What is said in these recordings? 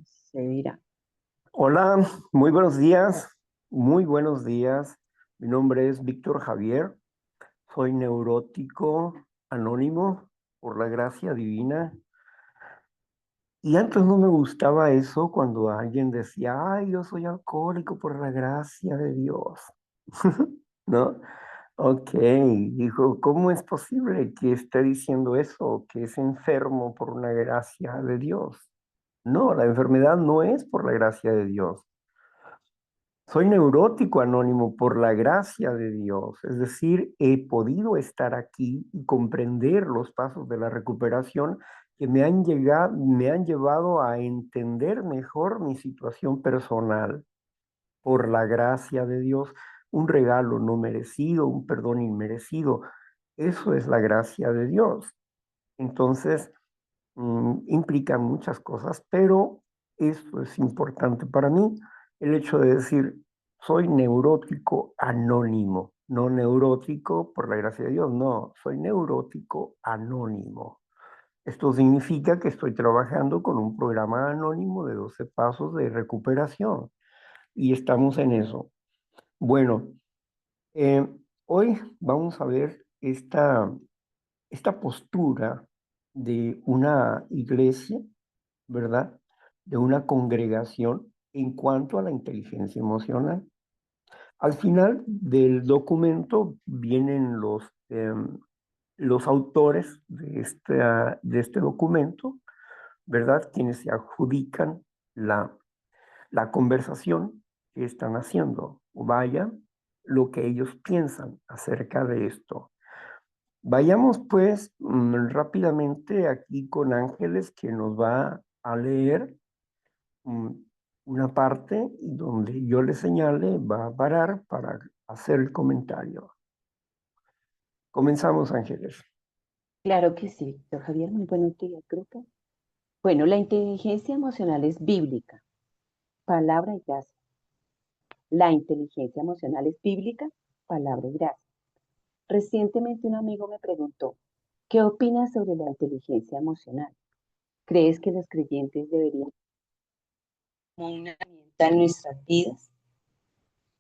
Se dirá. Hola, muy buenos días, muy buenos días. Mi nombre es Víctor Javier, soy neurótico anónimo por la gracia divina. Y antes no me gustaba eso cuando alguien decía, ay, yo soy alcohólico por la gracia de Dios, ¿no? Ok, dijo, ¿cómo es posible que esté diciendo eso, que es enfermo por una gracia de Dios? No, la enfermedad no es por la gracia de Dios. Soy neurótico anónimo por la gracia de Dios, es decir, he podido estar aquí y comprender los pasos de la recuperación que me han llevado a entender mejor mi situación personal por la gracia de Dios, un regalo no merecido, un perdón inmerecido. Eso es la gracia de Dios. Entonces, implica muchas cosas, pero esto es importante para mí, el hecho de decir, soy neurótico anónimo, no neurótico por la gracia de Dios, no, soy neurótico anónimo. Esto significa que estoy trabajando con un programa anónimo de 12 pasos de recuperación y estamos en eso. Bueno, eh, hoy vamos a ver esta postura de una iglesia, ¿verdad? De una congregación en cuanto a la inteligencia emocional. Al final del documento vienen los autores de este documento, ¿verdad? Quienes se adjudican la, la conversación que están haciendo. Vaya lo que ellos piensan acerca de esto. Vayamos pues rápidamente aquí con Ángeles que nos va a leer mm, una parte donde yo le señale, va a parar para hacer el comentario. Comenzamos, Ángeles. Claro que sí, Víctor Javier, muy buenos días, grupo. Bueno, la inteligencia emocional es bíblica, palabra y gracia. La inteligencia emocional es bíblica, palabra y gracia. Recientemente un amigo me preguntó, ¿qué opinas sobre la inteligencia emocional? ¿Crees que los creyentes deberían como una herramienta en nuestras vidas?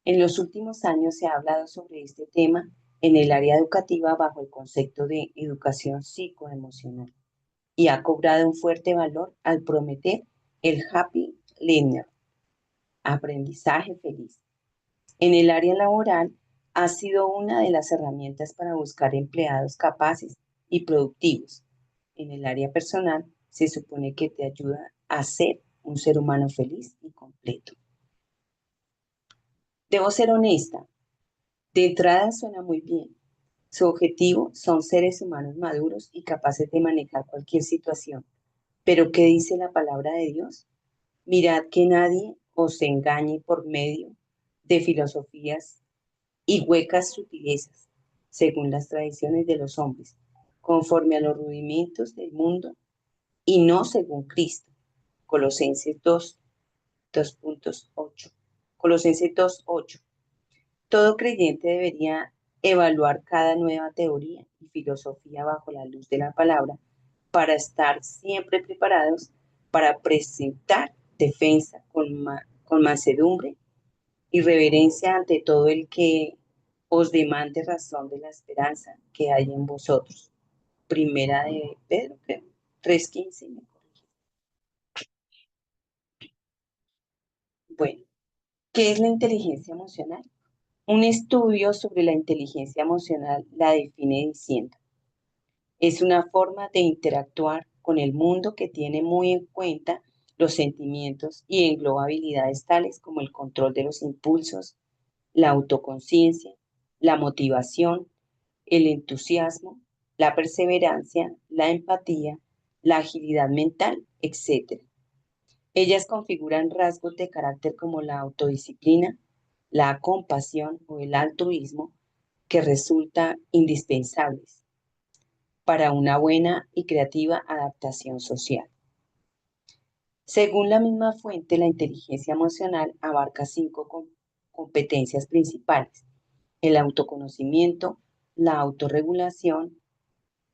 En los últimos años se ha hablado sobre este tema en el área educativa bajo el concepto de educación psicoemocional y ha cobrado un fuerte valor al prometer el happy learner, aprendizaje feliz. En el área laboral ha sido una de las herramientas para buscar empleados capaces y productivos. En el área personal se supone que te ayuda a ser un ser humano feliz y completo. Debo ser honesta, de entrada suena muy bien. Su objetivo son seres humanos maduros y capaces de manejar cualquier situación. Pero ¿qué dice la palabra de Dios? Mirad que nadie os engañe por medio de filosofías y huecas sutilezas, según las tradiciones de los hombres, conforme a los rudimentos del mundo y no según Cristo. Colosenses 2, 2.8. Colosenses 2.8. Todo creyente debería evaluar cada nueva teoría y filosofía bajo la luz de la palabra para estar siempre preparados para presentar defensa con mansedumbre y reverencia ante todo el que os demande razón de la esperanza que hay en vosotros. Primera de Pedro, creo, 3:15. Me corrige. Bueno, ¿qué es la inteligencia emocional? Un estudio sobre la inteligencia emocional la define diciendo, es una forma de interactuar con el mundo que tiene muy en cuenta los sentimientos y engloba habilidades tales como el control de los impulsos, la autoconciencia, la motivación, el entusiasmo, la perseverancia, la empatía, la agilidad mental, etc. Ellas configuran rasgos de carácter como la autodisciplina, la compasión o el altruismo que resultan indispensables para una buena y creativa adaptación social. Según la misma fuente, la inteligencia emocional abarca cinco competencias principales: el autoconocimiento, la autorregulación,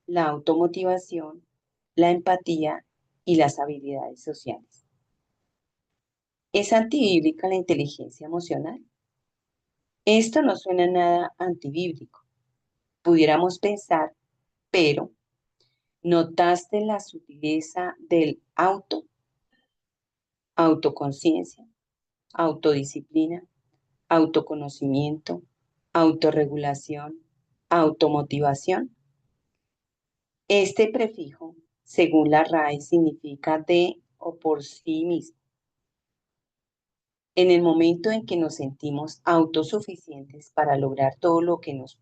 la automotivación, la empatía y las habilidades sociales. ¿Es antibíblica la inteligencia emocional? Esto no suena nada antibíblico. Pudiéramos pensar, pero ¿notaste la sutileza del autoconciencia, autodisciplina, autoconocimiento, autorregulación, automotivación? Este prefijo, según la RAE, significa de o por sí mismo. En el momento en que nos sentimos autosuficientes para lograr todo lo que nos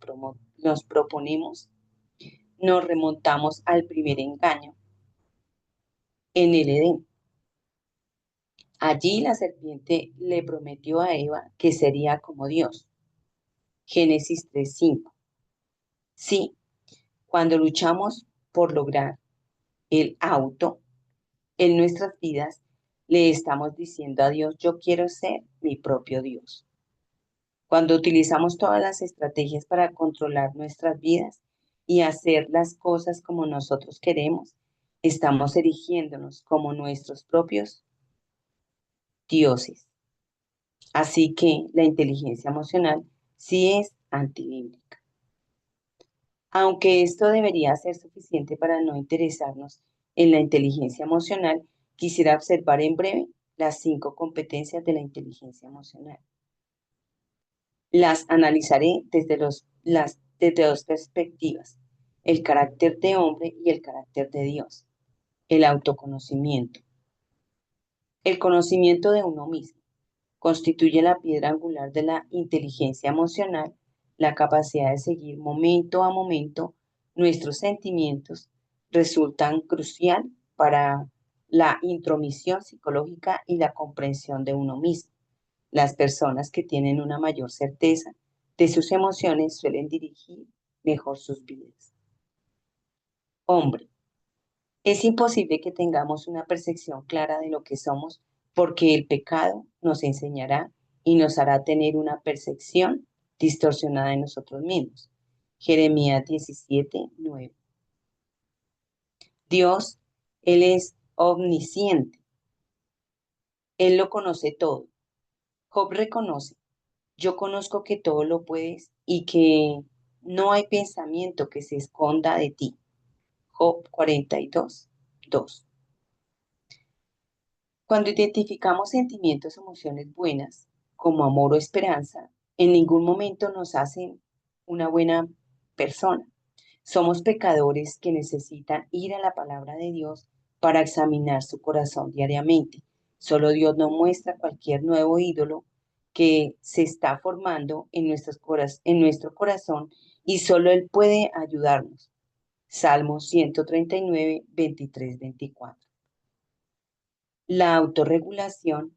proponemos, nos remontamos al primer engaño en el Edén. Allí la serpiente le prometió a Eva que sería como Dios. Génesis 3:5. Sí, cuando luchamos por lograr el auto en nuestras vidas, le estamos diciendo a Dios, yo quiero ser mi propio Dios. Cuando utilizamos todas las estrategias para controlar nuestras vidas y hacer las cosas como nosotros queremos, estamos erigiéndonos como nuestros propios dioses. Así que la inteligencia emocional sí es antibíblica. Aunque esto debería ser suficiente para no interesarnos en la inteligencia emocional, quisiera observar en breve las 5 competencias de la inteligencia emocional. Las analizaré desde dos perspectivas: el carácter de hombre y el carácter de Dios, el autoconocimiento. El conocimiento de uno mismo constituye la piedra angular de la inteligencia emocional, la capacidad de seguir momento a momento nuestros sentimientos resultan crucial para la intromisión psicológica y la comprensión de uno mismo. Las personas que tienen una mayor certeza de sus emociones suelen dirigir mejor sus vidas. Hombre, es imposible que tengamos una percepción clara de lo que somos porque el pecado nos enseñará y nos hará tener una percepción distorsionada de nosotros mismos. Jeremías 17:9. Dios, Él es omnisciente. Él lo conoce todo. Job reconoce, yo conozco que todo lo puedes y que no hay pensamiento que se esconda de ti. Job 42:2. Cuando identificamos sentimientos o emociones buenas, como amor o esperanza, en ningún momento nos hacen una buena persona. Somos pecadores que necesitan ir a la palabra de Dios para examinar su corazón diariamente. Solo Dios nos muestra cualquier nuevo ídolo que se está formando en nuestro corazón y solo Él puede ayudarnos. Salmo 139, 23, 24. La autorregulación,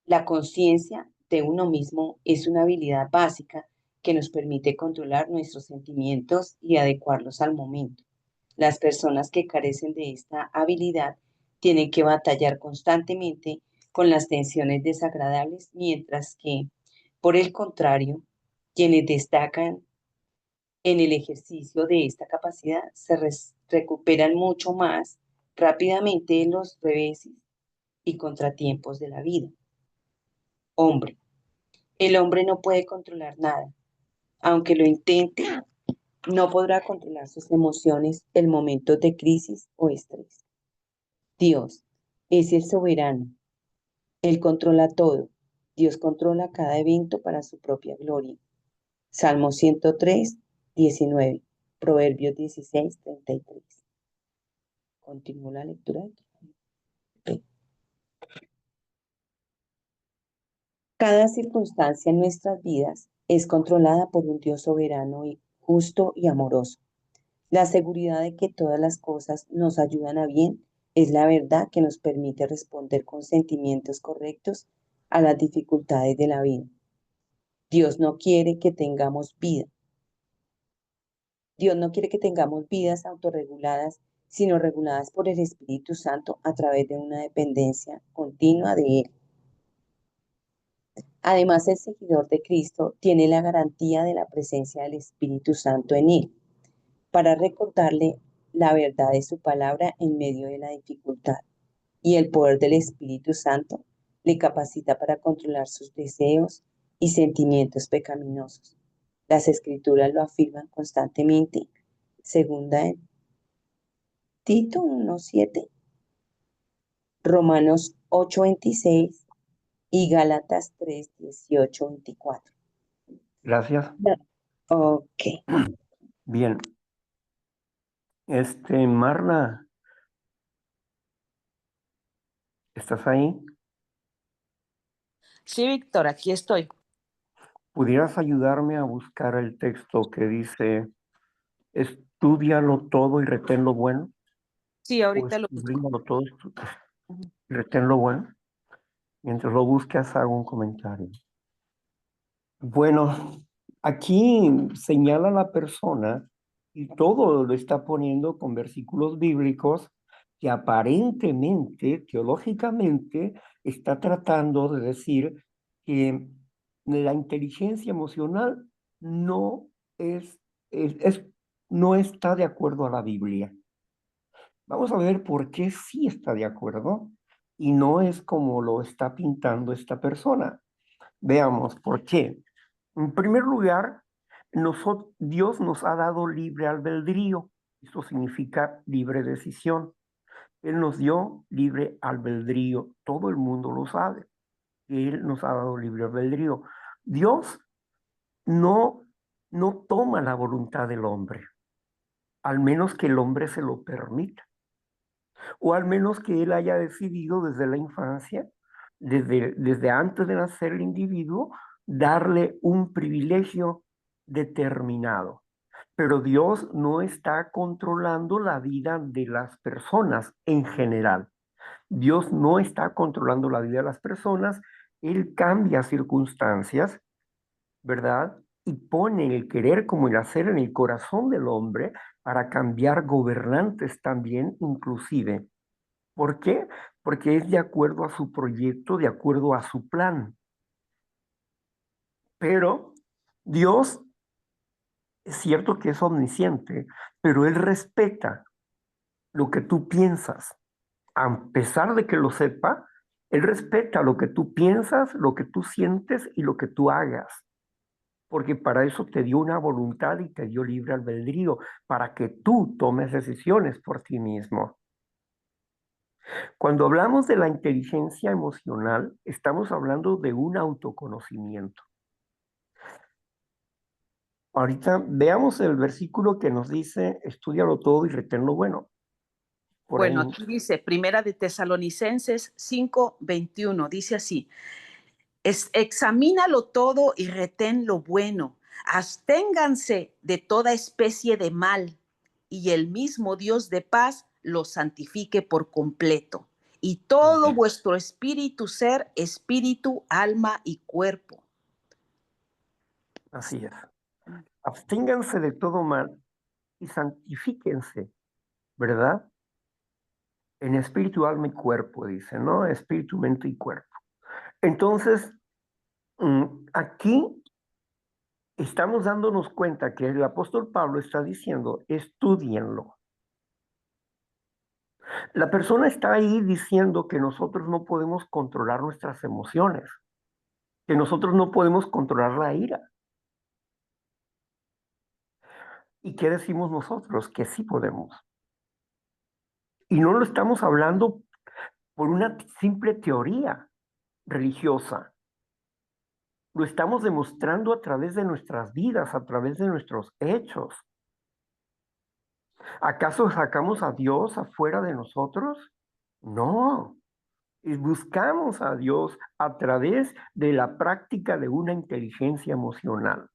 la conciencia de uno mismo es una habilidad básica que nos permite controlar nuestros sentimientos y adecuarlos al momento. Las personas que carecen de esta habilidad tienen que batallar constantemente con las tensiones desagradables, mientras que, por el contrario, quienes destacan en el ejercicio de esta capacidad recuperan mucho más rápidamente en los reveses y contratiempos de la vida. Hombre, el hombre no puede controlar nada. Aunque lo intente, no podrá controlar sus emociones en momentos de crisis o estrés. Dios es el soberano. Él controla todo. Dios controla cada evento para su propia gloria. Salmo 103:19. Proverbios 16:33. Continúo la lectura. Cada circunstancia en nuestras vidas es controlada por un Dios soberano y justo y amoroso. La seguridad de que todas las cosas nos ayudan a bien es la verdad que nos permite responder con sentimientos correctos a las dificultades de la vida. Dios no quiere que tengamos vida. Dios no quiere que tengamos vidas autorreguladas, sino reguladas por el Espíritu Santo a través de una dependencia continua de Él. Además, el seguidor de Cristo tiene la garantía de la presencia del Espíritu Santo en él, para recordarle la verdad de su palabra en medio de la dificultad. Y el poder del Espíritu Santo le capacita para controlar sus deseos y sentimientos pecaminosos. Las escrituras lo afirman constantemente. Segunda en Tito 1:7, Romanos 8:26 y Gálatas 3:18-24. Gracias. Ok. Bien. Marna, ¿estás ahí? Sí, Víctor, aquí estoy. ¿Pudieras ayudarme a buscar el texto que dice, estúdialo todo y retén lo bueno? Sí, O ahorita lo busco. escudriñalo todo y retén lo bueno. Mientras lo buscas, hago un comentario. Bueno, aquí señala la persona y todo lo está poniendo con versículos bíblicos que aparentemente, teológicamente, está tratando de decir que la inteligencia emocional no no está de acuerdo a la Biblia. Vamos a ver por qué sí está de acuerdo y no es como lo está pintando esta persona. Veamos por qué. En primer lugar, Dios nos ha dado libre albedrío. Esto significa libre decisión. Él nos dio libre albedrío. Todo el mundo lo sabe. Él nos ha dado libre albedrío. Dios no, no toma la voluntad del hombre, al menos que el hombre se lo permita, o al menos que él haya decidido desde la infancia, desde antes de nacer el individuo, darle un privilegio determinado. Pero Dios no está controlando la vida de las personas en general. Dios no está controlando la vida de las personas. Él cambia circunstancias, ¿verdad? Y pone el querer como el hacer en el corazón del hombre para cambiar gobernantes también, inclusive. ¿Por qué? Porque es de acuerdo a su proyecto, de acuerdo a su plan. Pero Dios es cierto que es omnisciente, pero Él respeta lo que tú piensas. A pesar de que lo sepa, Él respeta lo que tú piensas, lo que tú sientes y lo que tú hagas. Porque para eso te dio una voluntad y te dio libre albedrío, para que tú tomes decisiones por ti mismo. Cuando hablamos de la inteligencia emocional, estamos hablando de un autoconocimiento. Ahorita veamos el versículo que nos dice, estúdialo todo y retén lo bueno. Por Bueno, ahí. aquí dice, Primera de Tesalonicenses 5:21, dice así, examínalo todo y retén lo bueno, absténganse de toda especie de mal, y el mismo Dios de paz los santifique por completo, y todo vuestro espíritu, ser, espíritu, alma y cuerpo. Así es. Absténganse de todo mal y santifíquense, ¿verdad? En espíritu, alma y cuerpo, dice, ¿no? Espíritu, mente y cuerpo. Entonces, aquí estamos dándonos cuenta que el apóstol Pablo está diciendo, estudienlo. La persona está ahí diciendo que nosotros no podemos controlar nuestras emociones, que nosotros no podemos controlar la ira. ¿Y qué decimos nosotros? Que sí podemos. Y no lo estamos hablando por una simple teoría religiosa. Lo estamos demostrando a través de nuestras vidas, a través de nuestros hechos. ¿Acaso sacamos a Dios afuera de nosotros? No. Y buscamos a Dios a través de la práctica de una inteligencia emocional.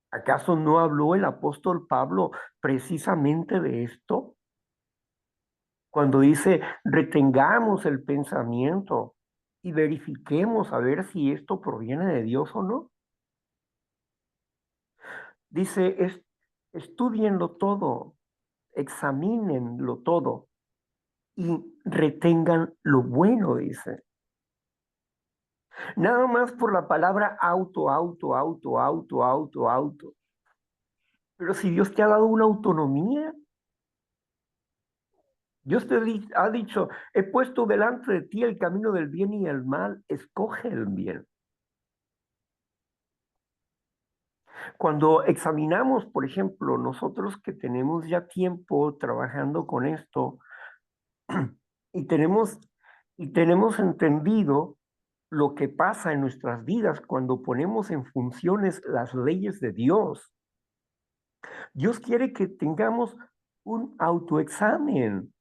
¿Acaso no habló el apóstol Pablo precisamente de esto? Cuando dice, retengamos el pensamiento y verifiquemos a ver si esto proviene de Dios o no. Dice, estudienlo todo, examínenlo todo y retengan lo bueno, dice. Nada más por la palabra auto. Pero si Dios te ha dado una autonomía, Dios ha dicho, he puesto delante de ti el camino del bien y el mal, escoge el bien. Cuando examinamos, por ejemplo, nosotros que tenemos ya tiempo trabajando con esto y tenemos entendido lo que pasa en nuestras vidas cuando ponemos en funciones las leyes de Dios, Dios quiere que tengamos un autoexamen.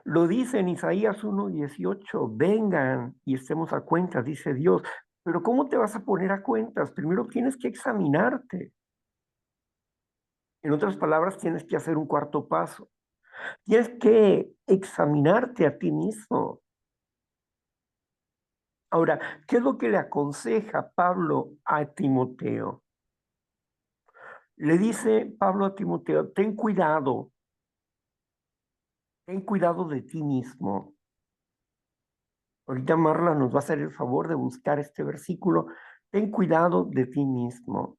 Lo dice en Isaías 1:18, vengan y estemos a cuentas, dice Dios. Pero ¿cómo te vas a poner a cuentas? Primero tienes que examinarte. En otras palabras, tienes que hacer un cuarto paso. Tienes que examinarte a ti mismo. Ahora, ¿qué es lo que le aconseja Pablo a Timoteo? Le dice Pablo a Timoteo, ten cuidado de ti mismo. Ahorita Marla nos va a hacer el favor de buscar este versículo. Ten cuidado de ti mismo.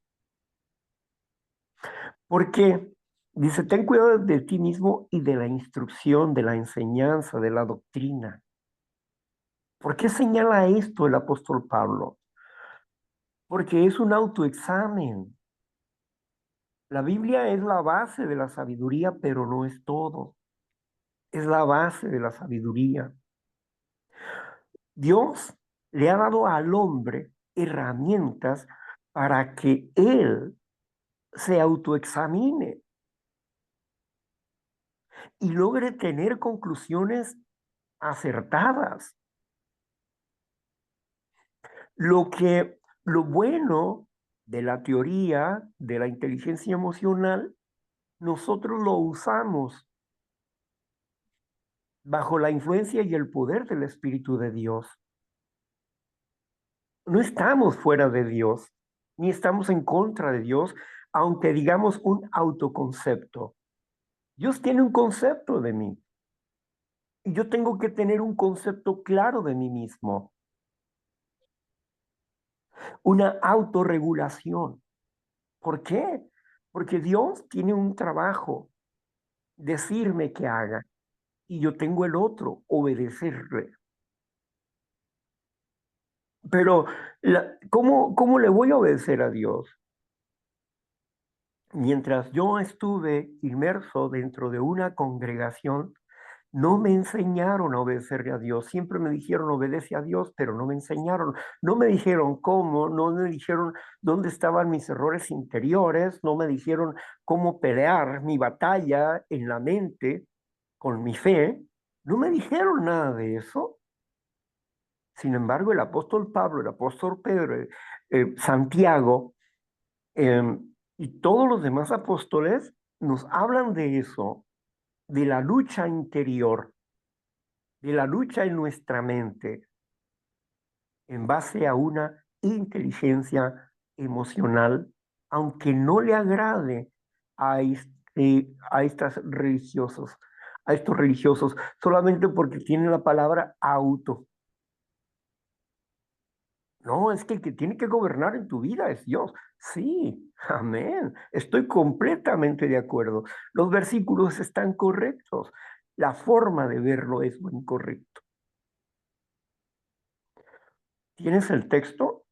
Porque dice, ten cuidado de ti mismo y de la instrucción, de la enseñanza, de la doctrina. ¿Por qué señala esto el apóstol Pablo? Porque es un autoexamen. La Biblia es la base de la sabiduría, pero no es todo. Es la base de la sabiduría. Dios le ha dado al hombre herramientas para que él se autoexamine y logre tener conclusiones acertadas. Lo bueno de la teoría de la inteligencia emocional, nosotros lo usamos bajo la influencia y el poder del Espíritu de Dios. No estamos fuera de Dios, ni estamos en contra de Dios, aunque digamos un autoconcepto. Dios tiene un concepto de mí y yo tengo que tener un concepto claro de mí mismo, una autorregulación. ¿Por qué? Porque Dios tiene un trabajo, decirme que haga, y yo tengo el otro, obedecerle. Pero, ¿cómo le voy a obedecer a Dios? Mientras yo estuve inmerso dentro de una congregación, no me enseñaron a obedecerle a Dios. Siempre me dijeron obedece a Dios, pero no me enseñaron. No me dijeron cómo, no me dijeron dónde estaban mis errores interiores, no me dijeron cómo pelear mi batalla en la mente con mi fe. No me dijeron nada de eso. Sin embargo, el apóstol Pablo, el apóstol Pedro, Santiago y todos los demás apóstoles nos hablan de eso, de la lucha interior, de la lucha en nuestra mente, en base a una inteligencia emocional, aunque no le agrade a estos religiosos, solamente porque tienen la palabra auto. No, es que el que tiene que gobernar en tu vida es Dios. Sí, amén. Estoy completamente de acuerdo. Los versículos están correctos. La forma de verlo es muy incorrecto. ¿Tienes el texto?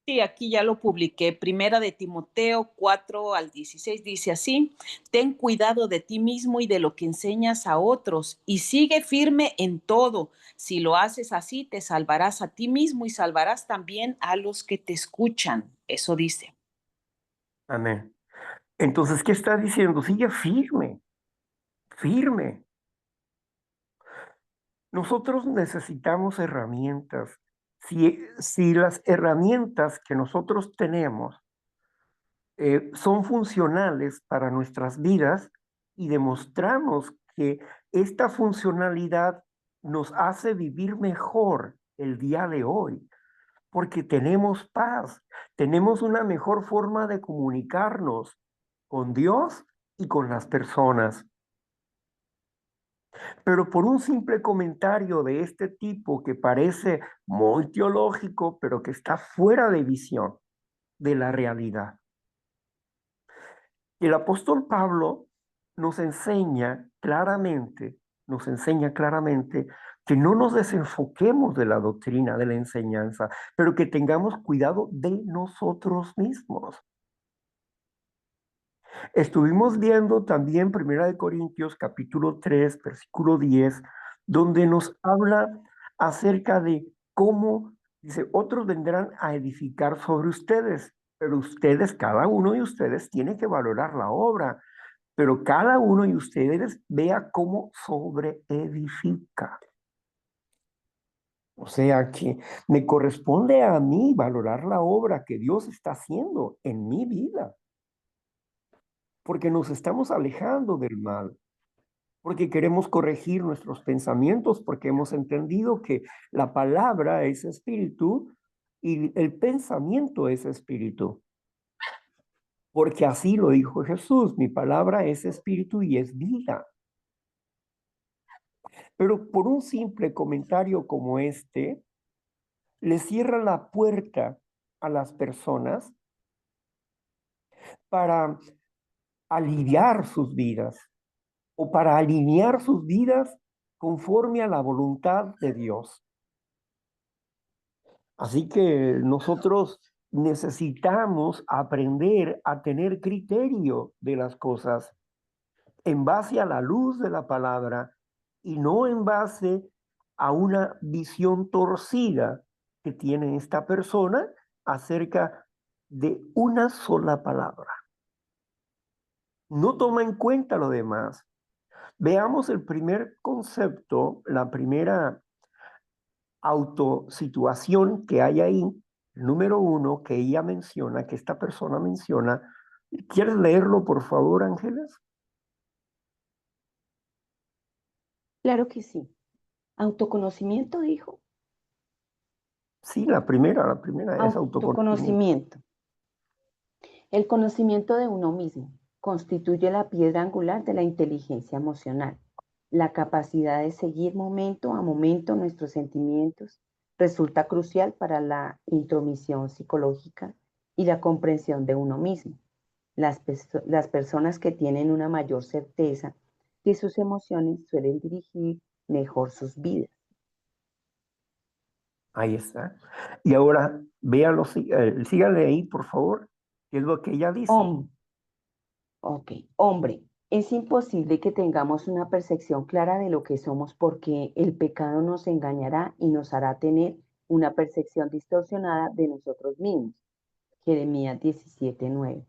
Sí, aquí ya lo publiqué. Primera de Timoteo 4 al 16 dice así: ten cuidado de ti mismo y de lo que enseñas a otros y sigue firme en todo. Si lo haces así, te salvarás a ti mismo y salvarás también a los que te escuchan. Eso dice. Amén. Entonces, ¿qué está diciendo? Sigue firme, firme. Nosotros necesitamos herramientas. Si las herramientas que nosotros tenemos son funcionales para nuestras vidas y demostramos que esta funcionalidad nos hace vivir mejor el día de hoy, porque tenemos paz, tenemos una mejor forma de comunicarnos con Dios y con las personas. Pero por un simple comentario de este tipo que parece muy teológico, pero que está fuera de visión de la realidad. El apóstol Pablo nos enseña claramente que no nos desenfoquemos de la doctrina, de la enseñanza, pero que tengamos cuidado de nosotros mismos. Estuvimos viendo también 1 Corintios capítulo 3, versículo 10, donde nos habla acerca de cómo, dice, otros vendrán a edificar sobre ustedes, pero ustedes, cada uno de ustedes, tiene que valorar la obra, pero cada uno de ustedes vea cómo sobreedifica. O sea que me corresponde a mí valorar la obra que Dios está haciendo en mi vida, porque nos estamos alejando del mal, porque queremos corregir nuestros pensamientos, porque hemos entendido que la palabra es espíritu y el pensamiento es espíritu. Porque así lo dijo Jesús, mi palabra es espíritu y es vida. Pero por un simple comentario como este, le cierra la puerta a las personas para aliviar sus vidas o para alinear sus vidas conforme a la voluntad de Dios. Así que nosotros necesitamos aprender a tener criterio de las cosas en base a la luz de la palabra y no en base a una visión torcida que tiene esta persona acerca de una sola palabra. No toma en cuenta lo demás. Veamos el primer concepto, la primera autosituación que hay ahí, número 1, que ella menciona, que esta persona menciona. ¿Quieres leerlo, por favor, Ángeles? Claro que sí. Autoconocimiento, dijo. Sí, la primera es autoconocimiento. Autoconocimiento. El conocimiento de uno mismo constituye la piedra angular de la inteligencia emocional. La capacidad de seguir momento a momento nuestros sentimientos resulta crucial para la intromisión psicológica y la comprensión de uno mismo. Las personas que tienen una mayor certeza de sus emociones suelen dirigir mejor sus vidas. Ahí está. Y ahora, véalo, sígale ahí, por favor, qué es lo que ella dice. Ok, hombre, es imposible que tengamos una percepción clara de lo que somos porque el pecado nos engañará y nos hará tener una percepción distorsionada de nosotros mismos. Jeremías 17:9.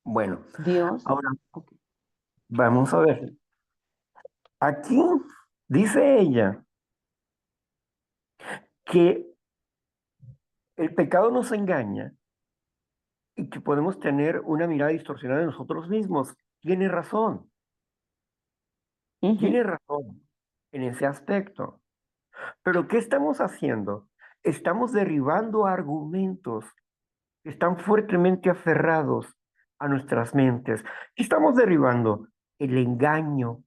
Bueno, Dios, ahora ok, vamos a ver. Aquí dice ella que el pecado nos engaña y que podemos tener una mirada distorsionada de nosotros mismos. Tiene razón en ese aspecto. Pero ¿qué estamos haciendo? Estamos derribando argumentos que están fuertemente aferrados a nuestras mentes. ¿Qué estamos derribando? El engaño,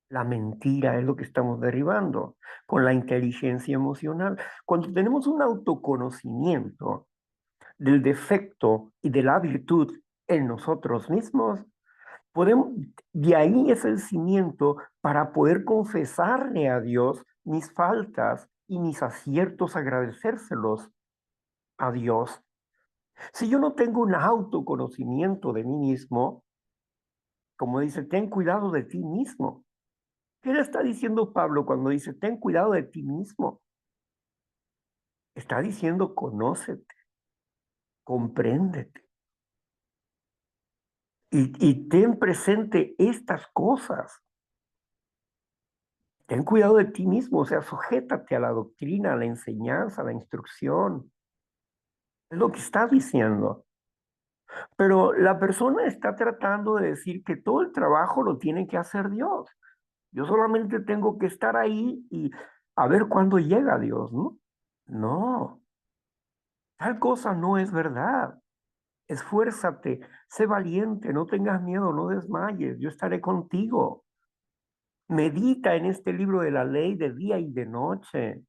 la mentira es lo que estamos derribando con la inteligencia emocional. Cuando tenemos un autoconocimiento del defecto y de la virtud en nosotros mismos, podemos, de ahí es el cimiento para poder confesarle a Dios mis faltas y mis aciertos, agradecérselos a Dios. Si yo no tengo un autoconocimiento de mí mismo, como dice, ten cuidado de ti mismo. ¿Qué le está diciendo Pablo cuando dice, ten cuidado de ti mismo? Está diciendo, conócete, compréndete. Y ten presente estas cosas. Ten cuidado de ti mismo, o sea, sujétate a la doctrina, a la enseñanza, a la instrucción. Es lo que está diciendo. Pero la persona está tratando de decir que todo el trabajo lo tiene que hacer Dios. Yo solamente tengo que estar ahí y a ver cuándo llega Dios, ¿no? No, tal cosa no es verdad. Esfuérzate, sé valiente, no tengas miedo, no desmayes, yo estaré contigo. Medita en este libro de la ley de día y de noche.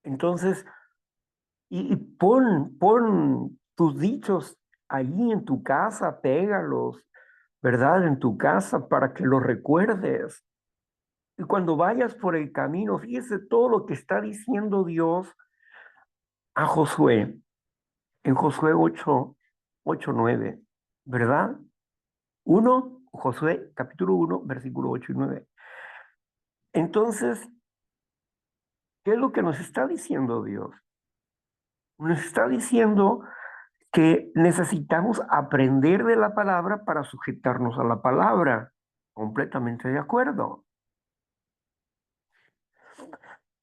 Entonces, y pon tus dichos allí en tu casa, pégalos, ¿verdad? En tu casa para que los recuerdes. Y cuando vayas por el camino, fíjese todo lo que está diciendo Dios a Josué, en Josué 8, 9, ¿verdad? Josué capítulo 1, versículo 8 y 9. Entonces, ¿qué es lo que nos está diciendo Dios? Nos está diciendo que necesitamos aprender de la palabra para sujetarnos a la palabra. Completamente de acuerdo.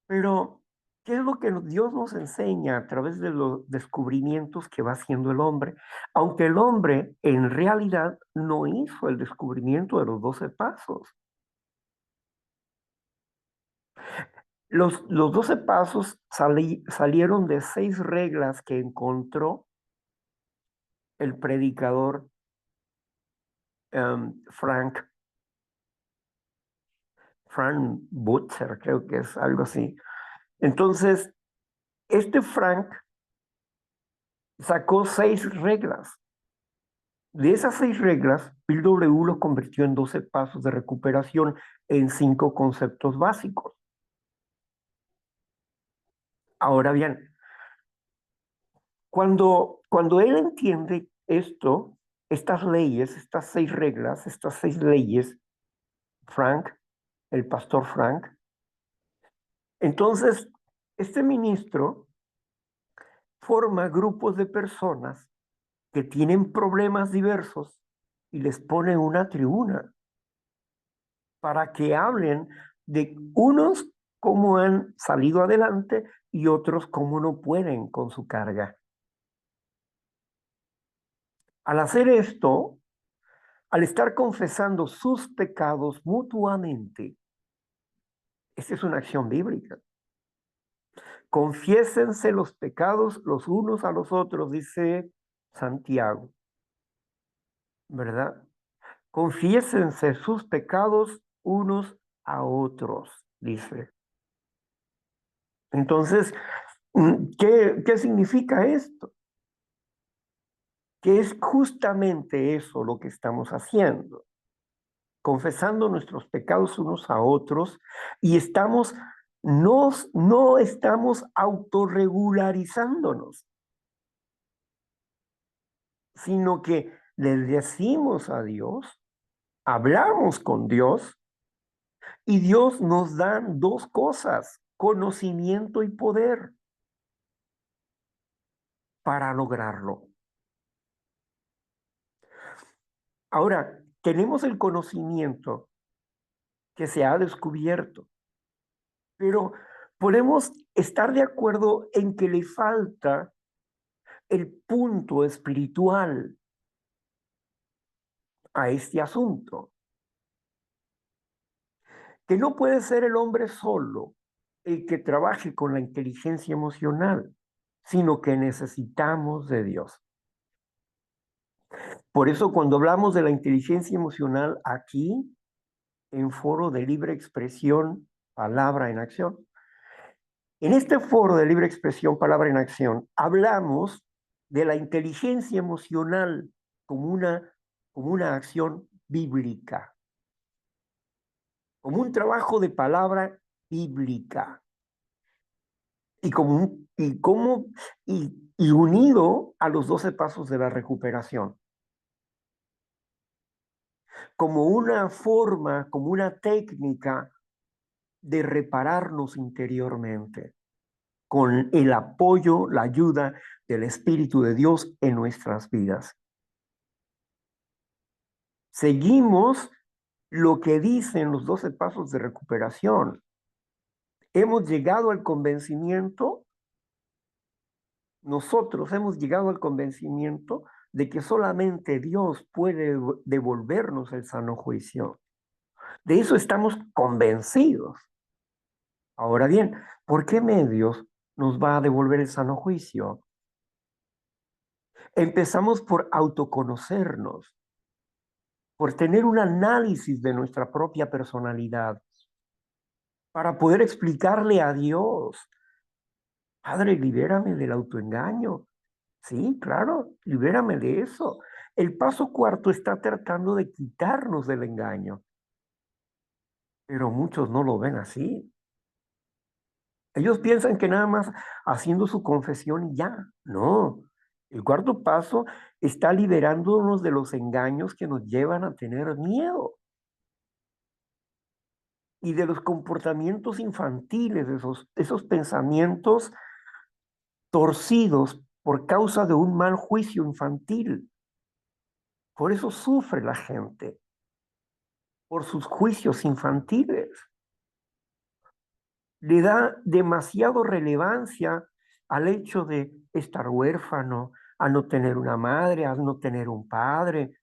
Pero, ¿qué es lo que Dios nos enseña a través de los descubrimientos que va haciendo el hombre? Aunque el hombre en realidad no hizo el descubrimiento de los 12 pasos. Los 12 pasos salieron de 6 reglas que encontró el predicador Frank Butzer, creo que es algo así. Entonces, este Frank sacó 6 reglas. De esas 6 reglas, Bill W. los convirtió en 12 pasos de recuperación en 5 conceptos básicos. Ahora bien, cuando él entiende esto, estas leyes, estas 6 reglas, estas 6 leyes, Frank, el pastor Frank, entonces este ministro forma grupos de personas que tienen problemas diversos y les pone una tribuna para que hablen de unos cómo han salido adelante y otros cómo no pueden con su carga. Al hacer esto, al estar confesando sus pecados mutuamente, esta es una acción bíblica. Confiésense los pecados los unos a los otros, dice Santiago, ¿verdad? Confiésense sus pecados unos a otros, dice. Entonces, ¿qué significa esto? Que es justamente eso lo que estamos haciendo, confesando nuestros pecados unos a otros y no estamos autorregularizándonos, sino que le decimos a Dios, hablamos con Dios y Dios nos da 2 cosas, conocimiento y poder para lograrlo. Ahora, tenemos el conocimiento que se ha descubierto, pero podemos estar de acuerdo en que le falta el punto espiritual a este asunto, que no puede ser el hombre solo el que trabaje con la inteligencia emocional, sino que necesitamos de Dios. Por eso cuando hablamos de la inteligencia emocional aquí, en Foro de Libre Expresión, Palabra en Acción, en este Foro de Libre Expresión, Palabra en Acción, hablamos de la inteligencia emocional como una acción bíblica, como un trabajo de palabra bíblica y unido a los 12 pasos de la recuperación, como una forma, como una técnica de repararnos interiormente con el apoyo, la ayuda del Espíritu de Dios en nuestras vidas. Seguimos lo que dicen los 12 pasos de recuperación. Hemos llegado al convencimiento, nosotros hemos llegado al convencimiento de que solamente Dios puede devolvernos el sano juicio. De eso estamos convencidos. Ahora bien, ¿por qué medios nos va a devolver el sano juicio? Empezamos por autoconocernos, por tener un análisis de nuestra propia personalidad, para poder explicarle a Dios, Padre, libérame del autoengaño. Sí, claro, libérame de eso. El paso cuarto está tratando de quitarnos del engaño, pero muchos no lo ven así. Ellos piensan que nada más haciendo su confesión y ya. No. El cuarto paso está liberándonos de los engaños que nos llevan a tener miedo y de los comportamientos infantiles, esos pensamientos torcidos por causa de un mal juicio infantil. Por eso sufre la gente, por sus juicios infantiles. Le da demasiado relevancia al hecho de estar huérfano, a no tener una madre, a no tener un padre.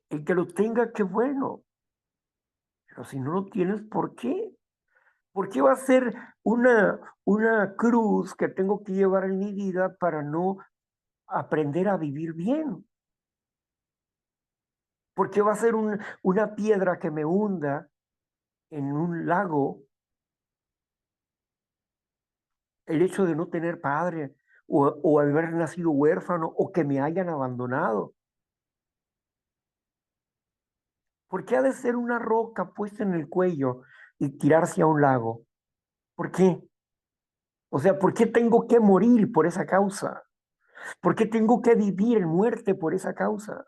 El que lo tenga, qué bueno, pero si no lo tienes, ¿por qué? ¿Por qué va a ser una cruz que tengo que llevar en mi vida para no aprender a vivir bien? ¿Por qué va a ser una piedra que me hunda en un lago el hecho de no tener padre o haber nacido huérfano o que me hayan abandonado? ¿Por qué ha de ser una roca puesta en el cuello y tirarse a un lago? ¿Por qué? O sea, ¿por qué tengo que morir por esa causa? ¿Por qué tengo que vivir en muerte por esa causa?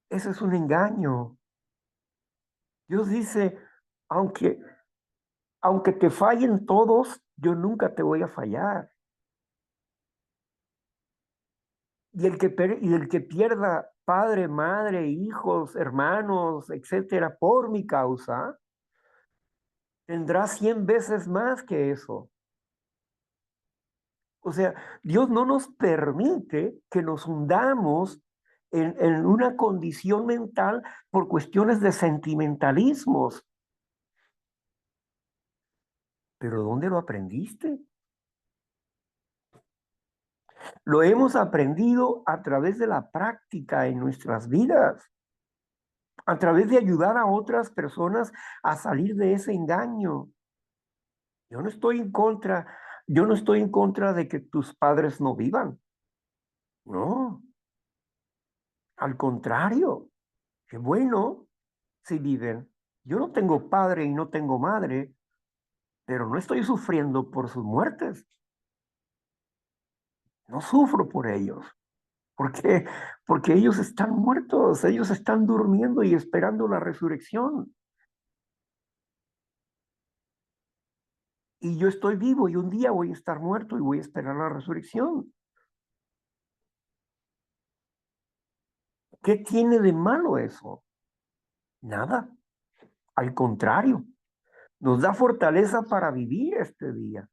Eso es un engaño. Dios dice, aunque, aunque te fallen todos, yo nunca te voy a fallar. Y el que pierda padre, madre, hijos, hermanos, etcétera, por mi causa, tendrá 100 veces más que eso. O sea, Dios no nos permite que nos hundamos en una condición mental por cuestiones de sentimentalismos. ¿Pero dónde lo aprendiste? Lo hemos aprendido a través de la práctica en nuestras vidas, a través de ayudar a otras personas a salir de ese engaño. Yo no estoy en contra, yo no estoy en contra de que tus padres no vivan. No, al contrario, qué bueno si viven. Yo no tengo padre y no tengo madre, pero no estoy sufriendo por sus muertes. No sufro por ellos. ¿Por qué? Porque ellos están muertos, ellos están durmiendo y esperando la resurrección. Y yo estoy vivo y un día voy a estar muerto y voy a esperar la resurrección. ¿Qué tiene de malo eso? Nada. Al contrario, nos da fortaleza para vivir este día.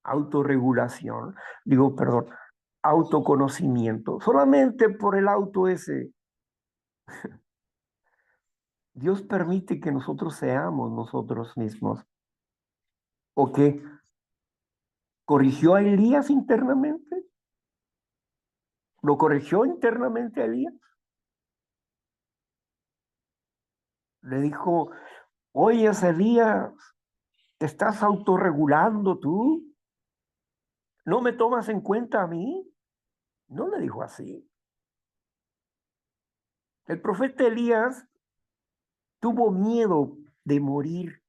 Autorregulación, digo, perdón, autoconocimiento. Solamente por el auto ese, Dios permite que nosotros seamos nosotros mismos. ¿O qué? ¿Corrigió a Elías internamente? ¿Lo corrigió internamente a Elías? Le dijo, oye, Elías, ¿te estás autorregulando tú? ¿No me tomas en cuenta a mí? No le dijo así. El profeta Elías tuvo miedo de morir.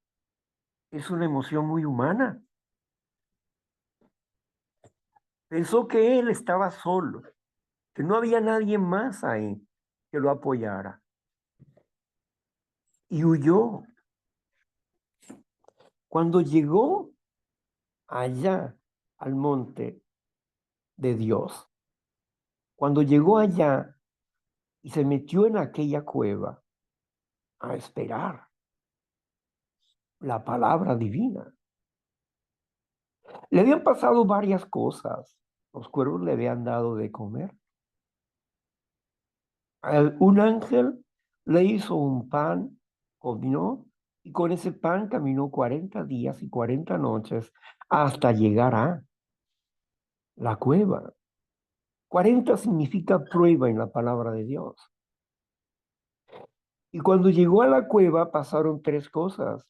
Es una emoción muy humana. Pensó que él estaba solo, que no había nadie más ahí que lo apoyara. Y huyó. Cuando llegó allá al monte de Dios, cuando llegó allá y se metió en aquella cueva a esperar la palabra divina, le habían pasado varias cosas. Los cuervos le habían dado de comer. Un ángel le hizo un pan, comió, y con ese pan caminó 40 días y 40 noches hasta llegar a la cueva. 40 significa prueba en la palabra de Dios. Y cuando llegó a la cueva pasaron tres cosas.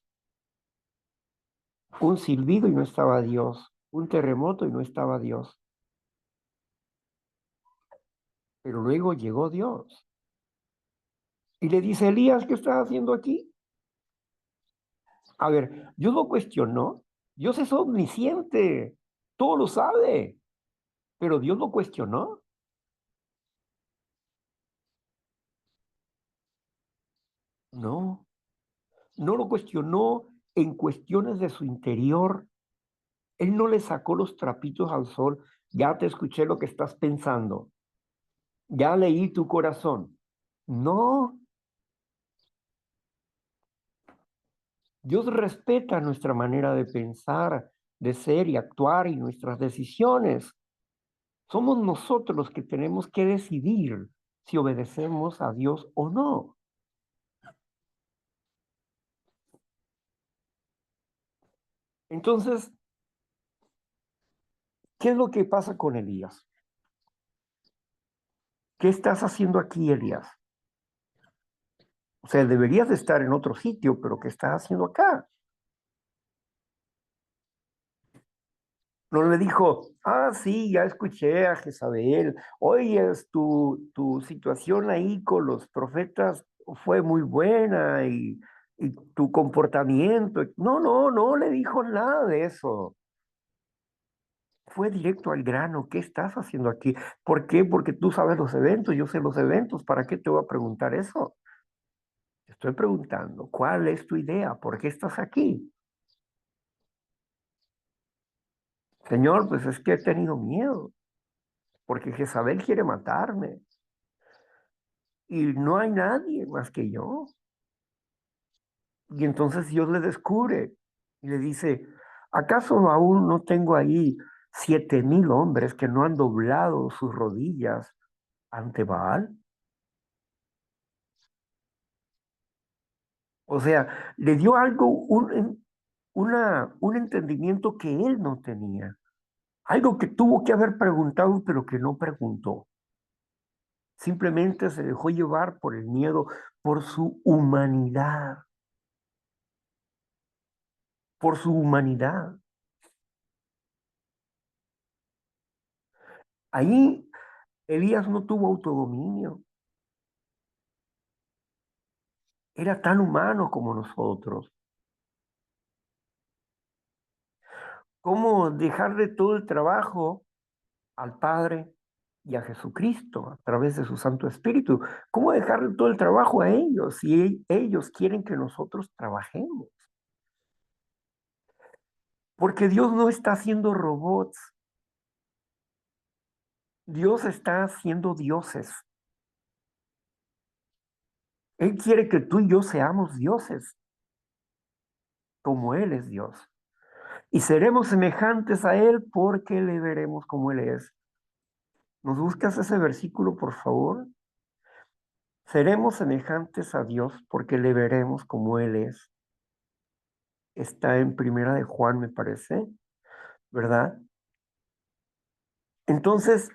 Un silbido y no estaba Dios. Un terremoto y no estaba Dios. Pero luego llegó Dios. Y le dice, Elías, ¿qué estás haciendo aquí? A ver, Dios lo cuestionó. Dios es omnisciente. Todo lo sabe. Pero Dios lo cuestionó. No, no lo cuestionó en cuestiones de su interior. Él no le sacó los trapitos al sol. Ya te escuché lo que estás pensando. Ya leí tu corazón. No, Dios respeta nuestra manera de pensar, de ser y actuar y nuestras decisiones. Somos nosotros los que tenemos que decidir si obedecemos a Dios o no. Entonces, ¿qué es lo que pasa con Elías? ¿Qué estás haciendo aquí, Elías? O sea, deberías de estar en otro sitio, pero ¿qué estás haciendo acá? No le dijo, sí, ya escuché a Jezabel. Oye, tu situación ahí con los profetas fue muy buena y tu comportamiento. No, no, no le dijo nada de eso. Fue directo al grano. ¿Qué estás haciendo aquí? ¿Por qué? Porque tú sabes los eventos, yo sé los eventos. ¿Para qué te voy a preguntar eso? Te estoy preguntando, ¿cuál es tu idea? ¿Por qué estás aquí? Señor, pues es que he tenido miedo, porque Jezabel quiere matarme y no hay nadie más que yo. Y entonces Dios le descubre y le dice, ¿acaso aún no tengo ahí 7,000 hombres que no han doblado sus rodillas ante Baal? O sea, le dio algo, un entendimiento que él no tenía. Algo que tuvo que haber preguntado, pero que no preguntó. Simplemente se dejó llevar por el miedo, por su humanidad, por su humanidad. Ahí Elías no tuvo autodominio. Era tan humano como nosotros. ¿Cómo dejarle todo el trabajo al Padre y a Jesucristo a través de su Santo Espíritu? ¿Cómo dejarle todo el trabajo a ellos si ellos quieren que nosotros trabajemos? Porque Dios no está haciendo robots, Dios está haciendo dioses. Él quiere que tú y yo seamos dioses, como Él es Dios. Y seremos semejantes a Él porque le veremos como Él es. ¿Nos buscas ese versículo, por favor? Seremos semejantes a Dios porque le veremos como Él es. Está en Primera de Juan, me parece, ¿verdad? Entonces,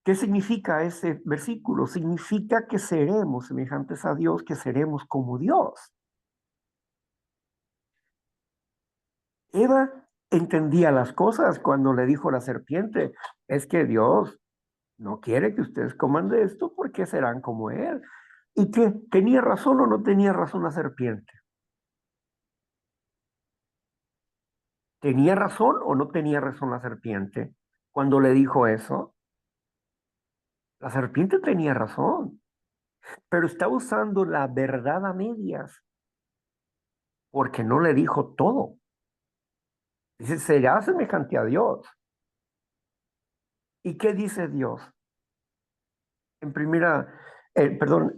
¿qué significa ese versículo? Significa que seremos semejantes a Dios, que seremos como Dios. Eva entendía las cosas cuando le dijo a la serpiente, es que Dios no quiere que ustedes coman de esto porque serán como Él. ¿Y que tenía razón o no tenía razón la serpiente? ¿Tenía razón o no tenía razón la serpiente cuando le dijo eso? La serpiente tenía razón, pero está usando la verdad a medias porque no le dijo todo. Dice, será semejante a Dios. ¿Y qué dice Dios? En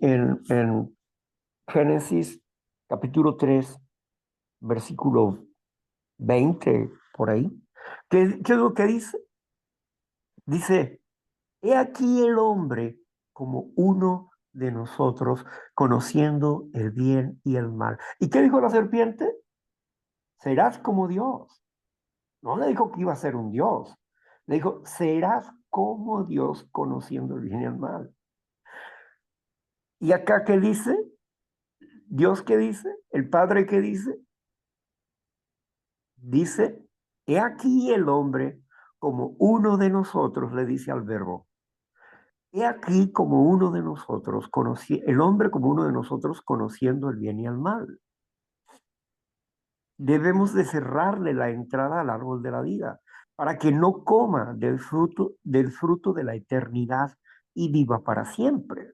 en Génesis capítulo 3 versículo 20 por ahí. ¿Qué es lo que dice? Dice, he aquí el hombre como uno de nosotros, conociendo el bien y el mal. ¿Y qué dijo la serpiente? Serás como Dios. No le dijo que iba a ser un Dios. Le dijo, serás como Dios conociendo el bien y el mal. ¿Y acá qué dice? ¿Dios qué dice? ¿El Padre qué dice? Dice, he aquí el hombre como uno de nosotros, le dice al verbo. He aquí como uno de nosotros, el hombre como uno de nosotros conociendo el bien y el mal. Debemos de cerrarle la entrada al árbol de la vida para que no coma del fruto de la eternidad y viva para siempre.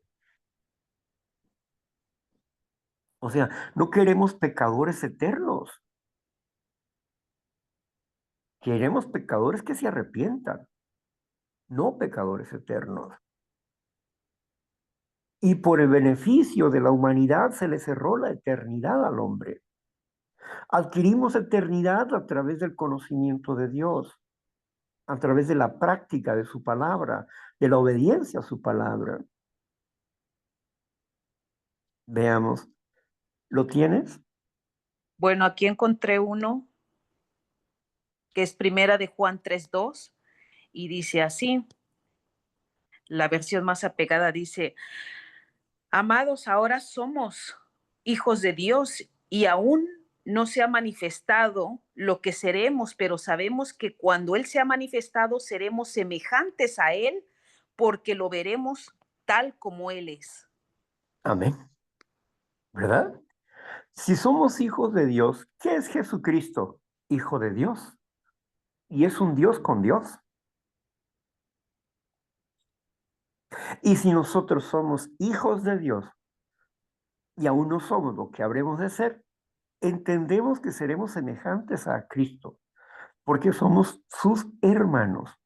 O sea, no queremos pecadores eternos. Queremos pecadores que se arrepientan, no pecadores eternos. Y por el beneficio de la humanidad se le cerró la eternidad al hombre. Adquirimos eternidad a través del conocimiento de Dios, a través de la práctica de su palabra, de la obediencia a su palabra. Veamos, ¿lo tienes? Bueno, aquí encontré uno que es primera de Juan 3:2 y dice así, la versión más apegada dice, amados, ahora somos hijos de Dios y aún no se ha manifestado lo que seremos, pero sabemos que cuando Él se ha manifestado seremos semejantes a Él porque lo veremos tal como Él es. Amén. ¿Verdad? Si somos hijos de Dios, ¿qué es Jesucristo? Hijo de Dios. Y es un Dios con Dios. Y si nosotros somos hijos de Dios y aún no somos lo que habremos de ser, entendemos que seremos semejantes a Cristo, porque somos sus hermanos.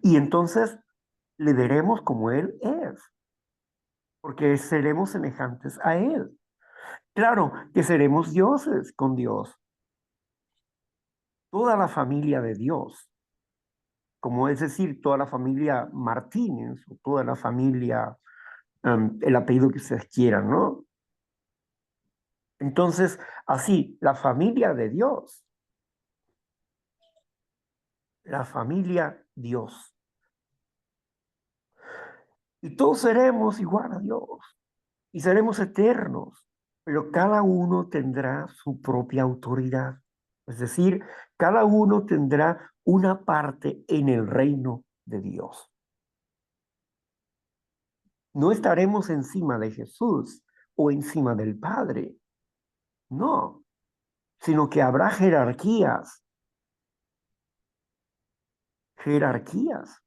Y entonces le veremos como Él es, porque seremos semejantes a Él. Claro que seremos dioses con Dios. Toda la familia de Dios, como es decir, toda la familia Martínez o toda la familia, el apellido que ustedes quieran, ¿no? Entonces, así, la familia de Dios, la familia Dios. Y todos seremos igual a Dios y seremos eternos, pero cada uno tendrá su propia autoridad. Es decir, cada uno tendrá una parte en el reino de Dios. No estaremos encima de Jesús o encima del Padre, no, sino que habrá jerarquías, jerarquías.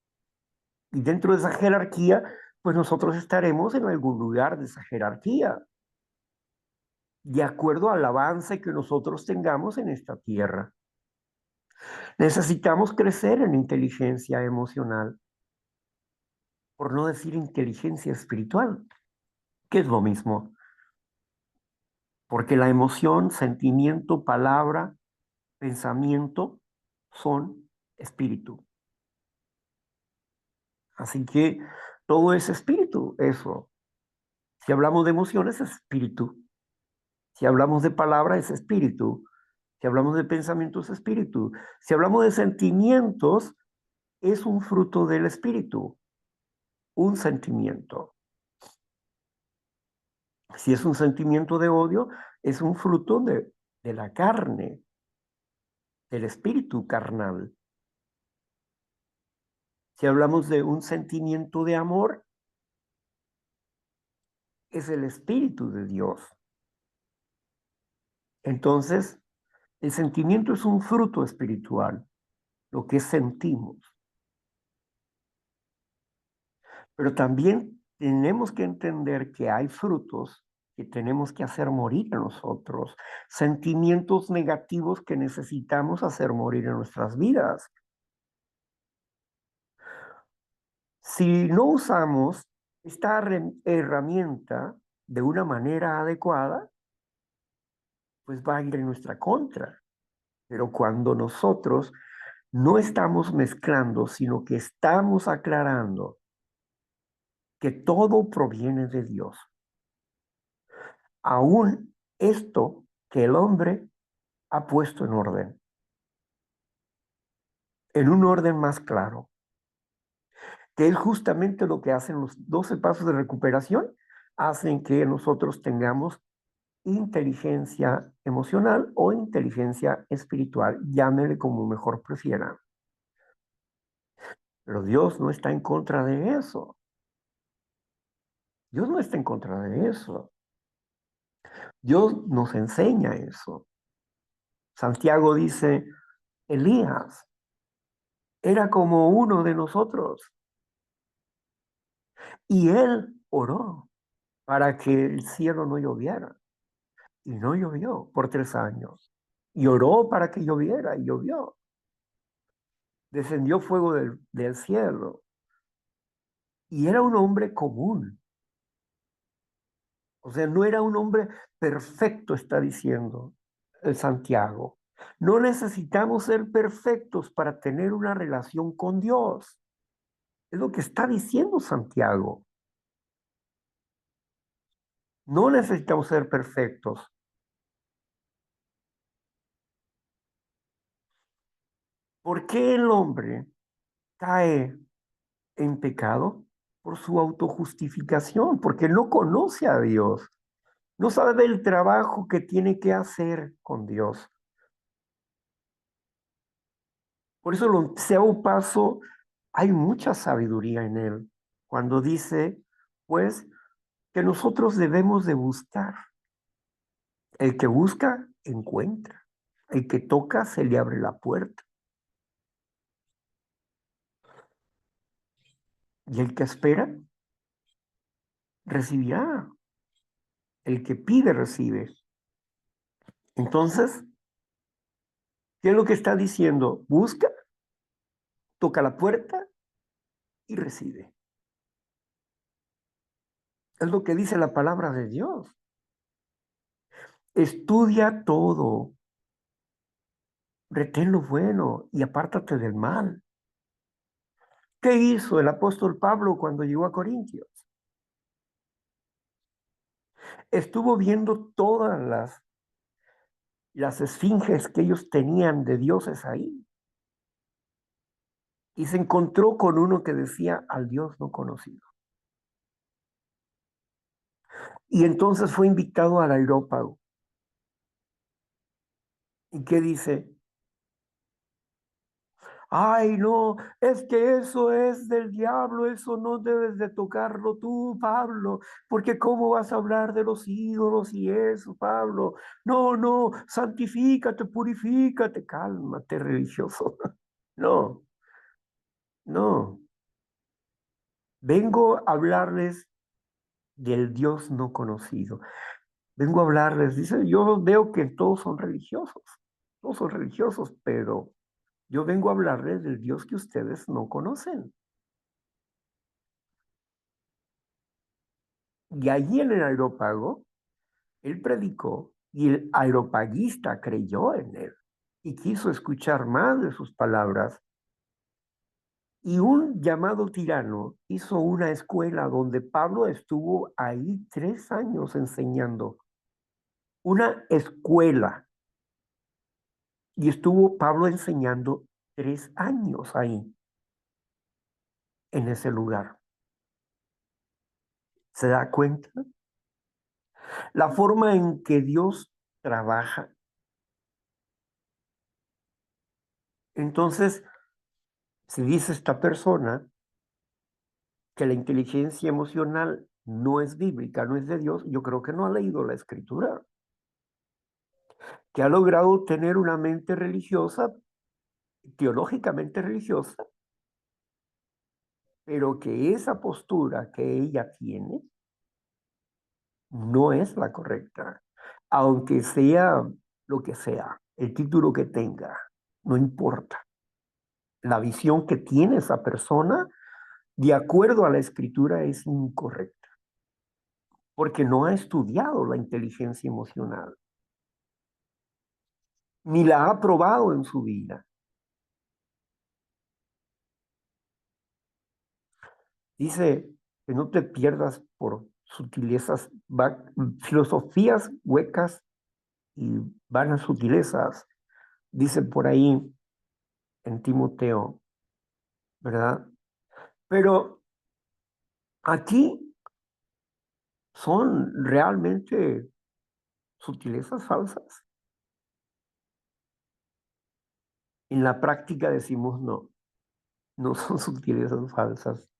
Y dentro de esa jerarquía, pues nosotros estaremos en algún lugar de esa jerarquía, de acuerdo al avance que nosotros tengamos en esta tierra. Necesitamos crecer en inteligencia emocional, por no decir inteligencia espiritual, que es lo mismo, porque la emoción, sentimiento, palabra, pensamiento son espíritu. Así que todo es espíritu, eso. Si hablamos de emociones, es espíritu. Si hablamos de palabra, es espíritu. Si hablamos de pensamientos, es espíritu. Si hablamos de sentimientos, es un fruto del espíritu, un sentimiento. Si es un sentimiento de odio, es un fruto de la carne, del espíritu carnal. Si hablamos de un sentimiento de amor, es el espíritu de Dios. Entonces, el sentimiento es un fruto espiritual, lo que sentimos. Pero también tenemos que entender que hay frutos que tenemos que hacer morir a nosotros, sentimientos negativos que necesitamos hacer morir en nuestras vidas. Si no usamos esta herramienta de una manera adecuada, pues va a ir en nuestra contra. Pero cuando nosotros no estamos mezclando, sino que estamos aclarando que todo proviene de Dios, aún esto que el hombre ha puesto en un orden más claro, que es justamente lo que hacen los 12 pasos de recuperación, hacen que nosotros tengamos inteligencia emocional o inteligencia espiritual, llámele como mejor prefieran. Pero Dios no está en contra de eso. Dios no está en contra de eso. Dios nos enseña eso. Santiago dice, Elías era como uno de nosotros y él oró para que el cielo no lloviera. Y no llovió por 3 años. Y oró para que lloviera y llovió. Descendió fuego del cielo. Y era un hombre común. O sea, no era un hombre perfecto, está diciendo el Santiago. No necesitamos ser perfectos para tener una relación con Dios. Es lo que está diciendo Santiago. No necesitamos ser perfectos. ¿Por qué el hombre cae en pecado? Por su autojustificación, porque no conoce a Dios. No sabe el trabajo que tiene que hacer con Dios. Por eso el onceavo paso, hay mucha sabiduría en él. Cuando dice, pues, que nosotros debemos de buscar. El que busca, encuentra. El que toca, se le abre la puerta. Y el que espera, recibirá. El que pide, recibe. Entonces, ¿qué es lo que está diciendo? Busca, toca la puerta y recibe. Es lo que dice la palabra de Dios. Estudia todo, retén lo bueno y apártate del mal. ¿Qué hizo el apóstol Pablo cuando llegó a Corintios? Estuvo viendo todas las esfinges que ellos tenían de dioses ahí. Y se encontró con uno que decía al Dios no conocido. Y entonces fue invitado al Areópago. ¿Y qué dice? Ay, no, es que eso es del diablo, eso no debes de tocarlo tú, Pablo, porque ¿cómo vas a hablar de los ídolos y eso, Pablo? No, no, santifícate, purifícate, cálmate, religioso. No, no. Vengo a hablarles del Dios no conocido. Vengo a hablarles, dice, yo veo que todos son religiosos, pero yo vengo a hablarles del Dios que ustedes no conocen. Y allí en el Areópago, él predicó y el areopagista creyó en él y quiso escuchar más de sus palabras. Y un llamado tirano hizo una escuela donde Pablo estuvo ahí 3 años enseñando. Una escuela. Y estuvo Pablo enseñando 3 años ahí, en ese lugar. ¿Se da cuenta? La forma en que Dios trabaja. Entonces, si dice esta persona que la inteligencia emocional no es bíblica, no es de Dios, yo creo que no ha leído la escritura, que ha logrado tener una mente religiosa, teológicamente religiosa, pero que esa postura que ella tiene no es la correcta, aunque sea lo que sea, el título que tenga, no importa. La visión que tiene esa persona, de acuerdo a la escritura, es incorrecta, porque no ha estudiado la inteligencia emocional, ni la ha probado en su vida. Dice que no te pierdas por sutilezas, filosofías huecas y vanas sutilezas, dice por ahí en Timoteo, ¿verdad? Pero aquí son realmente sutilezas falsas. En la práctica decimos no, no son sutilezas falsas.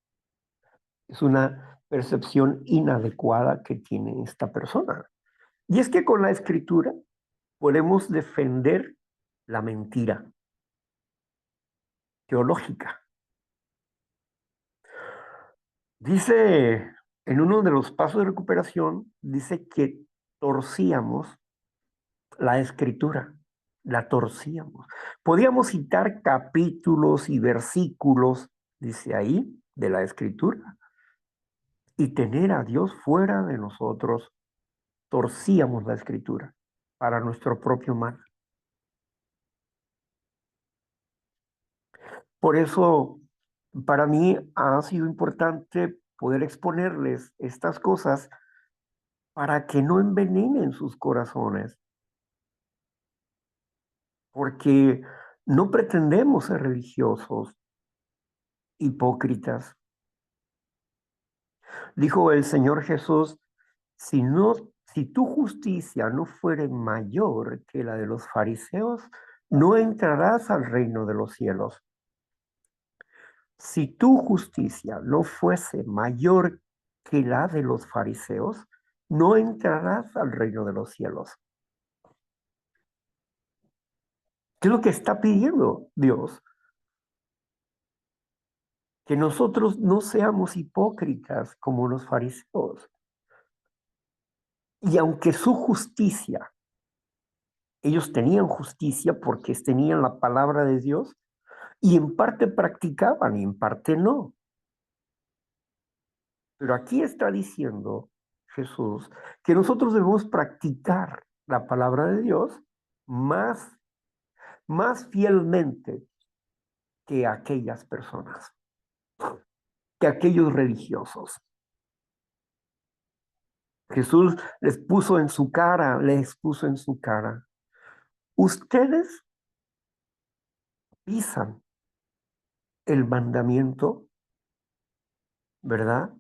Es una percepción inadecuada que tiene esta persona. Y es que con la escritura podemos defender la mentira teológica. Dice, en uno de los pasos de recuperación, dice que torcíamos la escritura, la torcíamos. Podíamos citar capítulos y versículos, dice ahí, de la escritura, y tener a Dios fuera de nosotros. Torcíamos la escritura para nuestro propio mal. Por eso, para mí ha sido importante poder exponerles estas cosas para que no envenenen sus corazones, porque no pretendemos ser religiosos, hipócritas. Dijo el Señor Jesús, si tu justicia no fuere mayor que la de los fariseos, no entrarás al reino de los cielos. Si tu justicia no fuese mayor que la de los fariseos, no entrarás al reino de los cielos. ¿Qué es lo que está pidiendo Dios? Que nosotros no seamos hipócritas como los fariseos. Y aunque su justicia, ellos tenían justicia porque tenían la palabra de Dios y en parte practicaban y en parte no. Pero aquí está diciendo Jesús que nosotros debemos practicar la palabra de Dios más fielmente que aquellas personas, que aquellos religiosos. Jesús les puso en su cara, ustedes pisan el mandamiento, ¿verdad?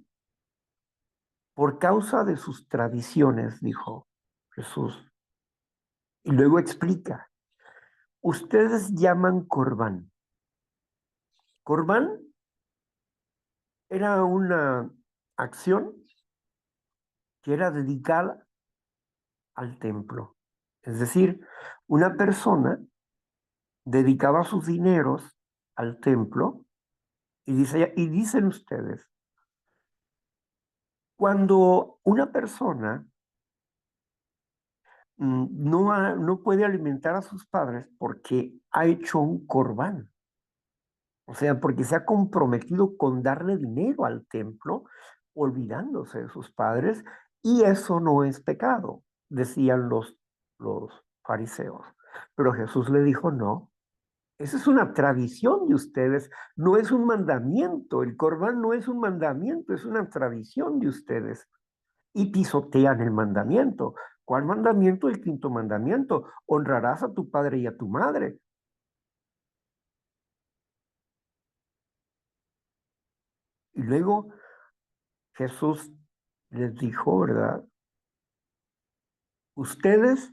Por causa de sus tradiciones, dijo Jesús. Y luego explica, ustedes llaman Corbán. Corbán era una acción que era dedicada al templo. Es decir, una persona dedicaba sus dineros al templo y dicen ustedes, cuando una persona no puede alimentar a sus padres porque ha hecho un corbán, o sea, porque se ha comprometido con darle dinero al templo, olvidándose de sus padres, y eso no es pecado, decían los fariseos. Pero Jesús le dijo, no, esa es una tradición de ustedes, no es un mandamiento. El corbán no es un mandamiento, es una tradición de ustedes. Y pisotean el mandamiento. ¿Cuál mandamiento? El quinto mandamiento. Honrarás a tu padre y a tu madre. Y luego Jesús les dijo, ¿verdad? Ustedes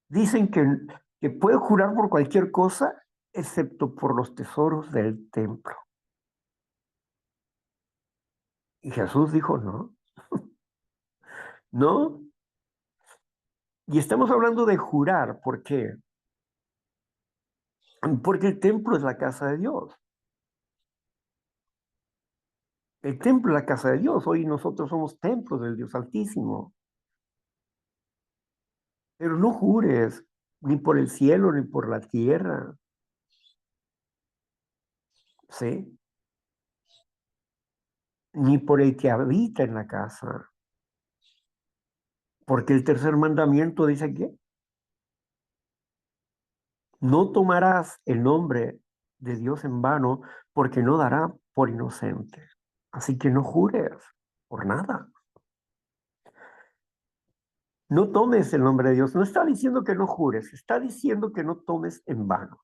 dicen que pueden jurar por cualquier cosa, excepto por los tesoros del templo. Y Jesús dijo, no, no. Y estamos hablando de jurar, ¿por qué? Porque el templo es la casa de Dios. El templo es la casa de Dios. Hoy nosotros somos templos del Dios Altísimo. Pero no jures, ni por el cielo, ni por la tierra. ¿Sí? Ni por el que habita en la casa. Porque el tercer mandamiento dice que no tomarás el nombre de Dios en vano, porque no dará por inocente. Así que no jures por nada. No tomes el nombre de Dios. No está diciendo que no jures, está diciendo que no tomes en vano.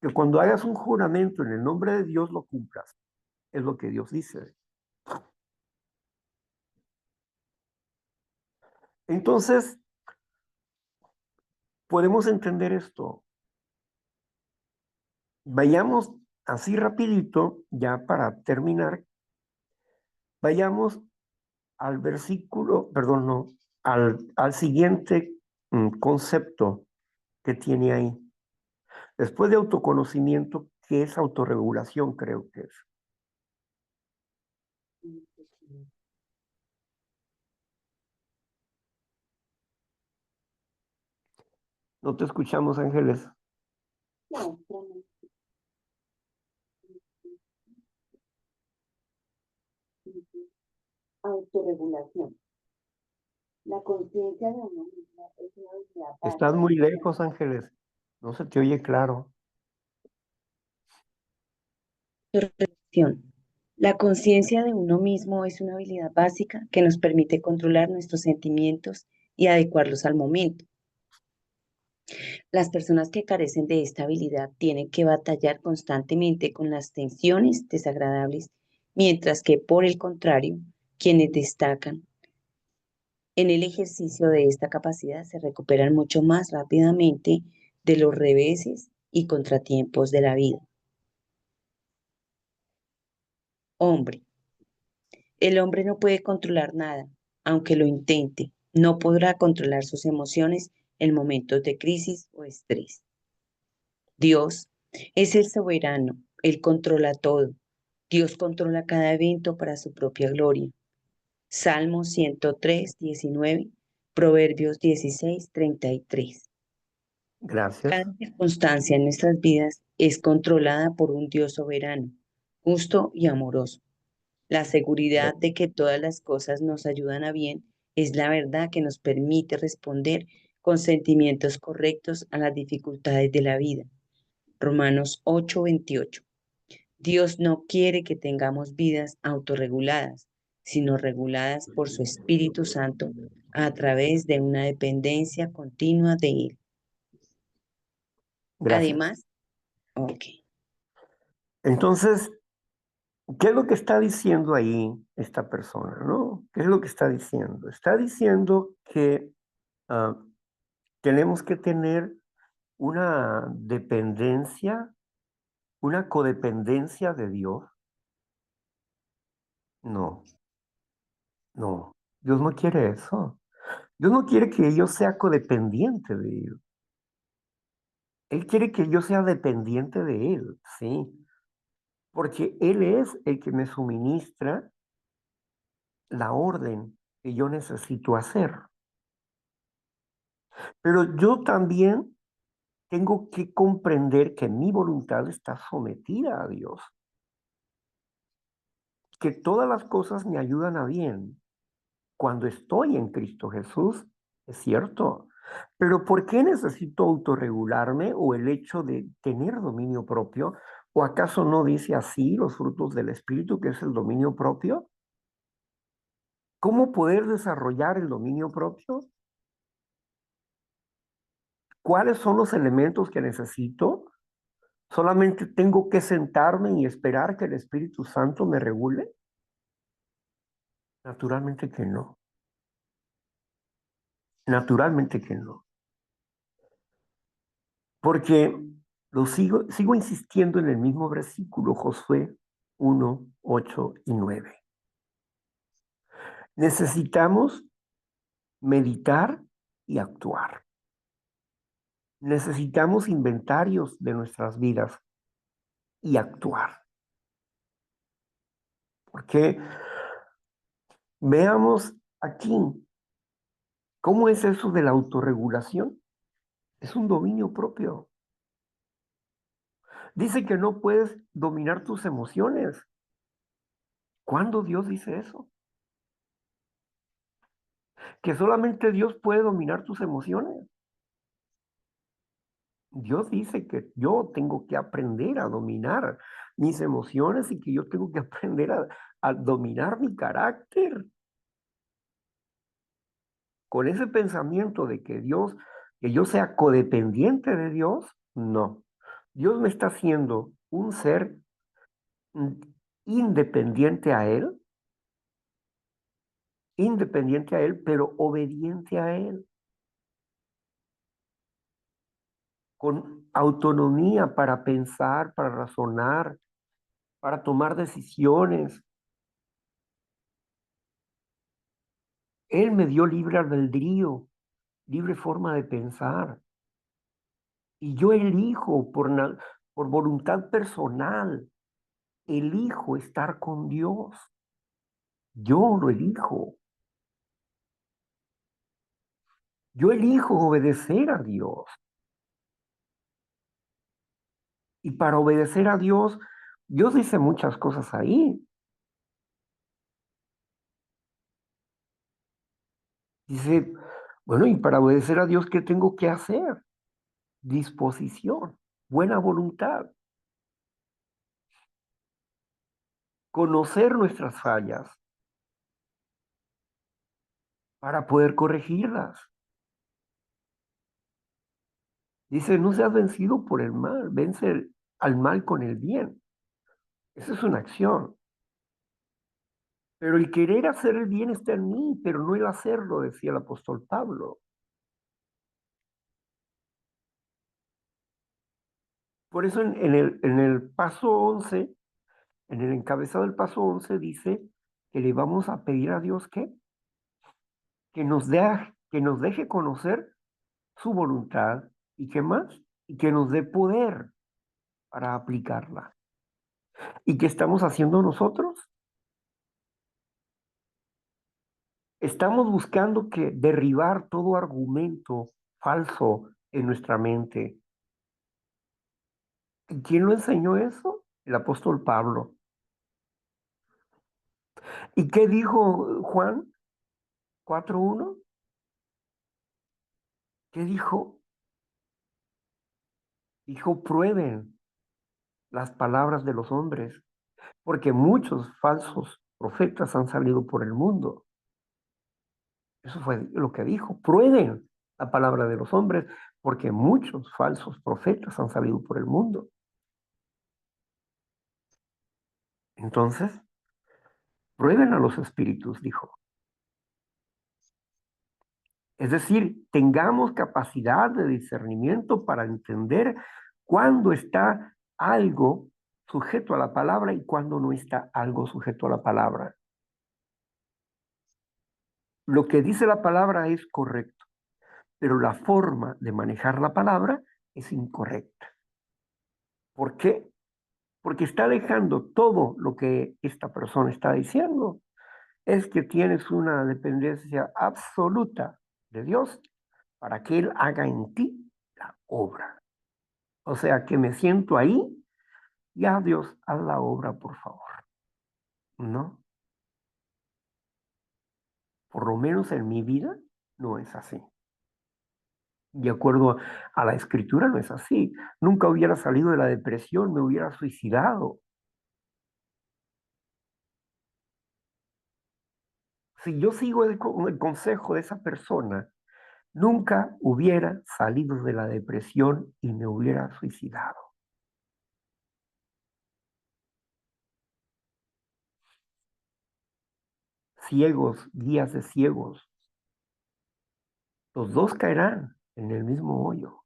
Que cuando hagas un juramento en el nombre de Dios lo cumplas. Es lo que Dios dice. Entonces, podemos entender esto? Vayamos así rapidito, ya para terminar, vayamos al versículo, perdón, no, al siguiente concepto que tiene ahí. Después de autoconocimiento, ¿qué es autorregulación? Creo que es. No te escuchamos, Ángeles. No, autorregulación. La conciencia de uno mismo es una habilidad Estás muy lejos, Ángeles. No se te oye claro. autorregulación. La conciencia de uno mismo es una habilidad básica que nos permite controlar nuestros sentimientos y adecuarlos al momento. Las personas que carecen de esta habilidad tienen que batallar constantemente con las tensiones desagradables, mientras que, por el contrario, quienes destacan en el ejercicio de esta capacidad se recuperan mucho más rápidamente de los reveses y contratiempos de la vida. Hombre, el hombre no puede controlar nada, aunque lo intente. No podrá controlar sus emociones en momentos de crisis o estrés. Dios es el soberano, Él controla todo. Dios controla cada evento para su propia gloria. Salmo 103, 19, Proverbios 16, 33. Gracias. Cada circunstancia en nuestras vidas es controlada por un Dios soberano, justo y amoroso. La seguridad de que todas las cosas nos ayudan a bien es la verdad que nos permite responder con sentimientos correctos a las dificultades de la vida. Romanos 8:28. Dios no quiere que tengamos vidas autorreguladas, sino reguladas por su Espíritu Santo a través de una dependencia continua de Él. Gracias. Además, ok. Entonces, ¿qué es lo que está diciendo ahí esta persona, no? ¿Qué es lo que está diciendo? Está diciendo que tenemos que tener una dependencia, una codependencia de Dios. No, no. Dios no quiere eso. Dios no quiere que yo sea codependiente de Él. Él quiere que yo sea dependiente de Él, sí. Porque Él es el que me suministra la orden que yo necesito hacer. Pero yo también tengo que comprender que mi voluntad está sometida a Dios, que todas las cosas me ayudan a bien cuando estoy en Cristo Jesús, es cierto. Pero ¿por qué necesito autorregularme o el hecho de tener dominio propio? ¿O acaso no dice así los frutos del Espíritu, que es el dominio propio? ¿Cómo poder desarrollar el dominio propio? ¿Cuáles son los elementos que necesito? ¿Solamente tengo que sentarme y esperar que el Espíritu Santo me regule? Naturalmente que no. Naturalmente que no. Porque sigo insistiendo en el mismo versículo, Josué 1, 8 y 9. Necesitamos meditar y actuar. Necesitamos inventarios de nuestras vidas y actuar. Porque veamos aquí, ¿cómo es eso de la autorregulación? Es un dominio propio. Dice que no puedes dominar tus emociones. ¿Cuándo Dios dice eso? Que solamente Dios puede dominar tus emociones. Dios dice que yo tengo que aprender a dominar mis emociones y que yo tengo que aprender a dominar mi carácter. Con ese pensamiento de que yo sea codependiente de Dios, no. Dios me está haciendo un ser mm, independiente a Él, pero obediente a Él. con autonomía para pensar, para razonar, para tomar decisiones. Él me dio libre albedrío, libre forma de pensar. Y yo elijo por voluntad personal, elijo estar con Dios. Yo lo elijo. Yo elijo obedecer a Dios. Y para obedecer a Dios, Dios dice muchas cosas ahí. Dice, bueno, y para obedecer a Dios, ¿qué tengo que hacer? Disposición, buena voluntad, conocer nuestras fallas para poder corregirlas. Dice, no seas vencido por el mal, vence al mal con el bien. Esa es una acción. Pero el querer hacer el bien está en mí, pero no el hacerlo, decía el apóstol Pablo. Por eso en el paso 11, en el encabezado del paso 11 dice que le vamos a pedir a Dios que nos deje conocer su voluntad y qué más, y que nos dé poder para aplicarla. ¿Y qué estamos haciendo nosotros? Estamos buscando que derribar todo argumento falso en nuestra mente. ¿Y quién lo enseñó eso? El apóstol Pablo. ¿Y qué dijo Juan 4:1? ¿Qué dijo? Dijo, prueben las palabras de los hombres, porque muchos falsos profetas han salido por el mundo. Eso fue lo que dijo. Prueben la palabra de los hombres, porque muchos falsos profetas han salido por el mundo. Entonces, prueben a los espíritus, dijo. Es decir, tengamos capacidad de discernimiento para entender cuándo está algo sujeto a la palabra y cuándo no está algo sujeto a la palabra. Lo que dice la palabra es correcto, pero la forma de manejar la palabra es incorrecta. ¿Por qué? Porque está dejando todo lo que esta persona está diciendo. Es que tienes una dependencia absoluta de Dios para que Él haga en ti la obra. O sea, que me siento ahí, ya Dios, haz la obra, por favor. ¿No? Por lo menos en mi vida no es así. De acuerdo a la escritura no es así. Nunca hubiera salido de la depresión, me hubiera suicidado. Si yo sigo el consejo de esa persona, nunca hubiera salido de la depresión y me hubiera suicidado. Ciegos, guías de ciegos, los dos caerán en el mismo hoyo.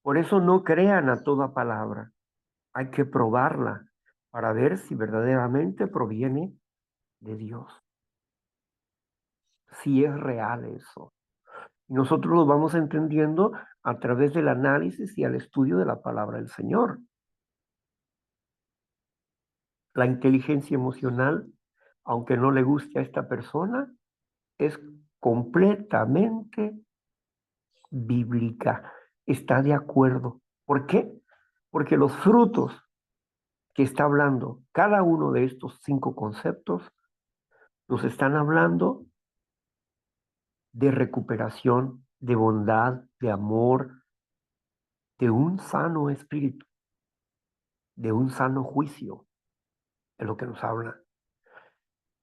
Por eso no crean a toda palabra. Hay que probarla para ver si verdaderamente proviene de Dios. Si es real eso. Y nosotros lo vamos entendiendo a través del análisis y al estudio de la palabra del Señor. La inteligencia emocional, aunque no le guste a esta persona, es completamente bíblica. Está de acuerdo. ¿Por qué? Porque los frutos que está hablando cada uno de estos 5 conceptos nos están hablando de recuperación, de bondad, de amor, de un sano espíritu, de un sano juicio, es lo que nos habla.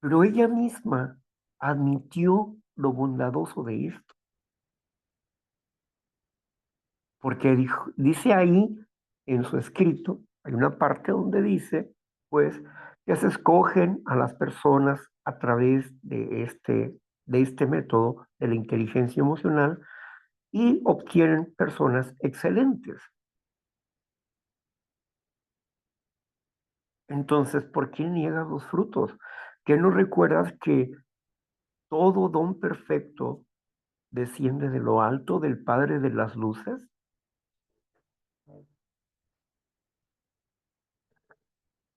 Pero ella misma admitió lo bondadoso de esto, porque dice ahí en su escrito, hay una parte donde dice, pues, que se escogen a las personas a través de este de este método de la inteligencia emocional y obtienen personas excelentes. Entonces, ¿por qué niegas los frutos? ¿Qué no recuerdas que todo don perfecto desciende de lo alto del Padre de las luces?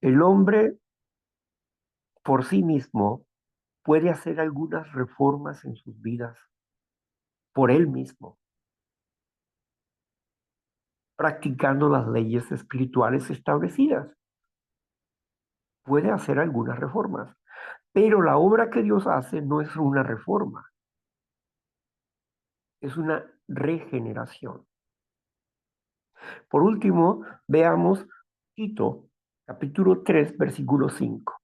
El hombre por sí mismo puede hacer algunas reformas en sus vidas por él mismo, practicando las leyes espirituales establecidas. Puede hacer algunas reformas, pero la obra que Dios hace no es una reforma, es una regeneración. Por último, veamos Tito, capítulo 3, versículo 5.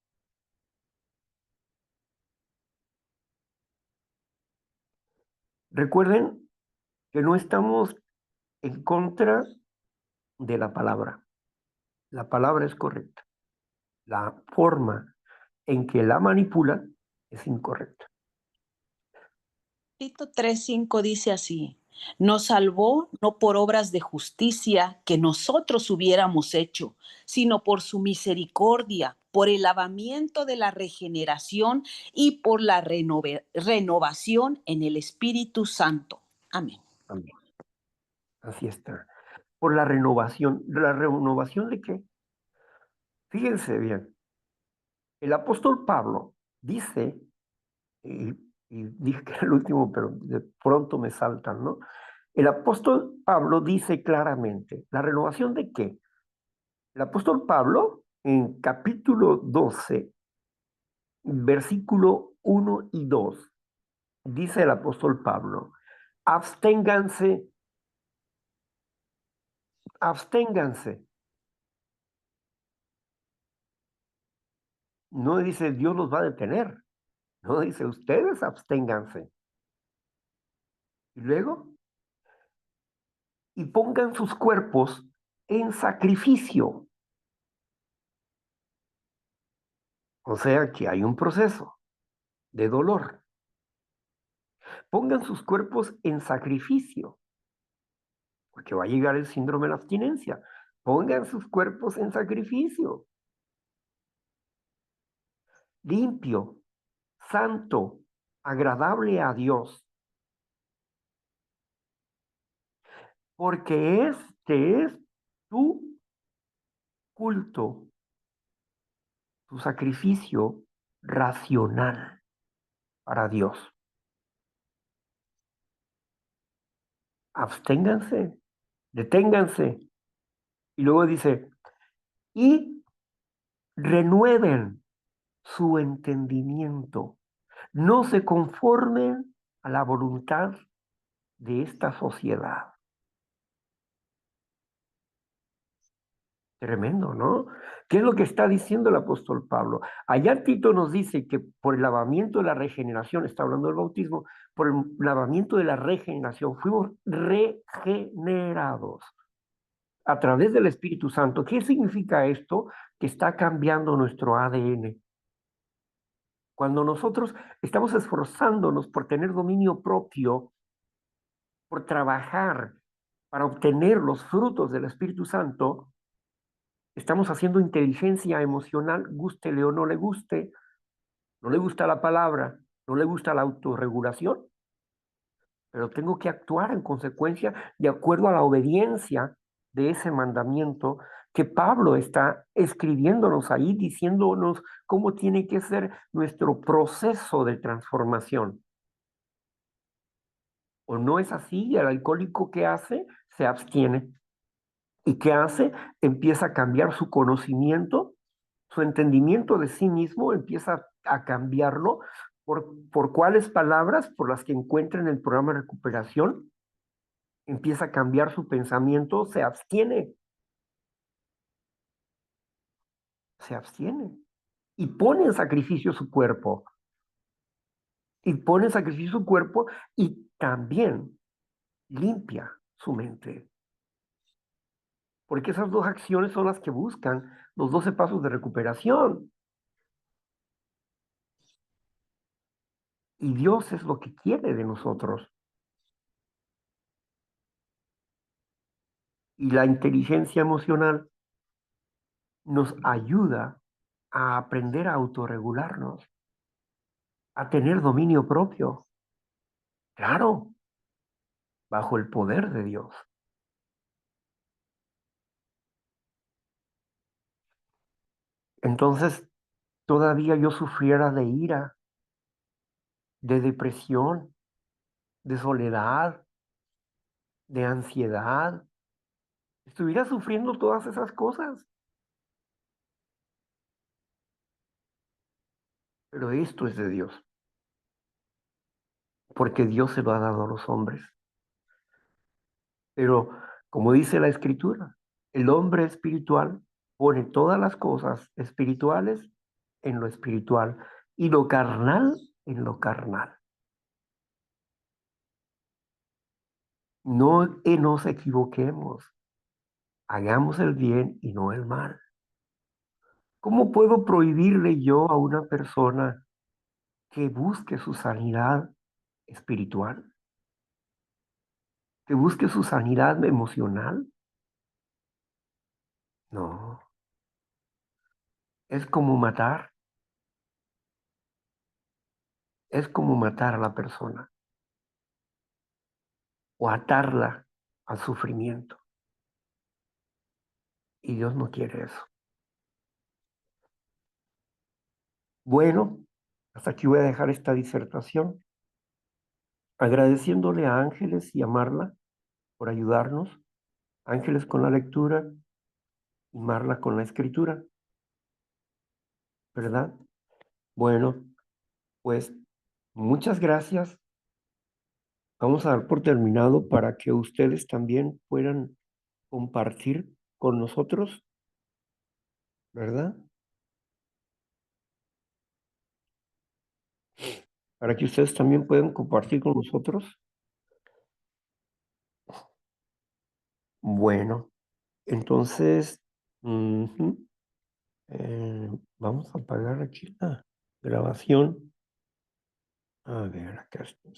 Recuerden que no estamos en contra de la palabra. La palabra es correcta. La forma en que la manipula es incorrecta. Tito 3:5 dice así: nos salvó no por obras de justicia que nosotros hubiéramos hecho, sino por su misericordia, por el lavamiento de la regeneración y por la renovación en el Espíritu Santo. Amén. Amén. Así está. Por la renovación. ¿La renovación de qué? Fíjense bien. El apóstol Pablo dice, y dije que era el último, pero de pronto me saltan, ¿no? El apóstol Pablo dice claramente, ¿la renovación de qué? El apóstol Pablo, en capítulo 12, versículo 1 y 2, dice el apóstol Pablo, absténganse, absténganse. No dice Dios los va a detener, no dice ustedes absténganse. Y luego, y pongan sus cuerpos en sacrificio. O sea que hay un proceso de dolor. Pongan sus cuerpos en sacrificio, porque va a llegar el síndrome de la abstinencia. Pongan sus cuerpos en sacrificio. Limpio, santo, agradable a Dios. Porque este es tu culto, tu sacrificio racional para Dios. Absténganse, deténganse. Y luego dice, y renueven su entendimiento. No se conformen a la voluntad de esta sociedad. Tremendo, ¿no? ¿Qué es lo que está diciendo el apóstol Pablo? Allá Tito nos dice que por el lavamiento de la regeneración, está hablando del bautismo, por el lavamiento de la regeneración, fuimos regenerados a través del Espíritu Santo. ¿Qué significa esto? Que está cambiando nuestro ADN. Cuando nosotros estamos esforzándonos por tener dominio propio, por trabajar para obtener los frutos del Espíritu Santo, estamos haciendo inteligencia emocional, gústele o no le guste, no le gusta la palabra, no le gusta la autorregulación, pero tengo que actuar en consecuencia de acuerdo a la obediencia de ese mandamiento que Pablo está escribiéndonos ahí, diciéndonos cómo tiene que ser nuestro proceso de transformación. ¿O no es así? Y el alcohólico, ¿qué hace? Se abstiene. ¿Y qué hace? Empieza a cambiar su conocimiento, su entendimiento de sí mismo, empieza a cambiarlo por cuáles palabras, por las que encuentra en el programa de recuperación, empieza a cambiar su pensamiento, se abstiene y pone en sacrificio su cuerpo, y pone en sacrificio su cuerpo y también limpia su mente. Porque esas dos acciones son las que buscan los 12 pasos de recuperación. Y Dios es lo que quiere de nosotros. Y la inteligencia emocional nos ayuda a aprender a autorregularnos, a tener dominio propio. Claro, bajo el poder de Dios. Entonces, todavía yo sufriera de ira, de depresión, de soledad, de ansiedad. Estuviera sufriendo todas esas cosas. Pero esto es de Dios, porque Dios se lo ha dado a los hombres. Pero, como dice la Escritura, el hombre espiritual pone todas las cosas espirituales en lo espiritual y lo carnal en lo carnal. No nos equivoquemos, hagamos el bien y no el mal. ¿Cómo puedo prohibirle yo a una persona que busque su sanidad espiritual, que busque su sanidad emocional? No, es como matar, es como matar a la persona o atarla al sufrimiento. Y Dios no quiere eso. Bueno, hasta aquí voy a dejar esta disertación, agradeciéndole a Ángeles y a Marla por ayudarnos, Ángeles con la lectura y Marla con la escritura, ¿verdad? Bueno, pues muchas gracias. Vamos a dar por terminado para que ustedes también puedan compartir con nosotros, ¿verdad? Para que ustedes también puedan compartir con nosotros. Bueno, entonces, vamos a apagar aquí la grabación. A ver, acá está.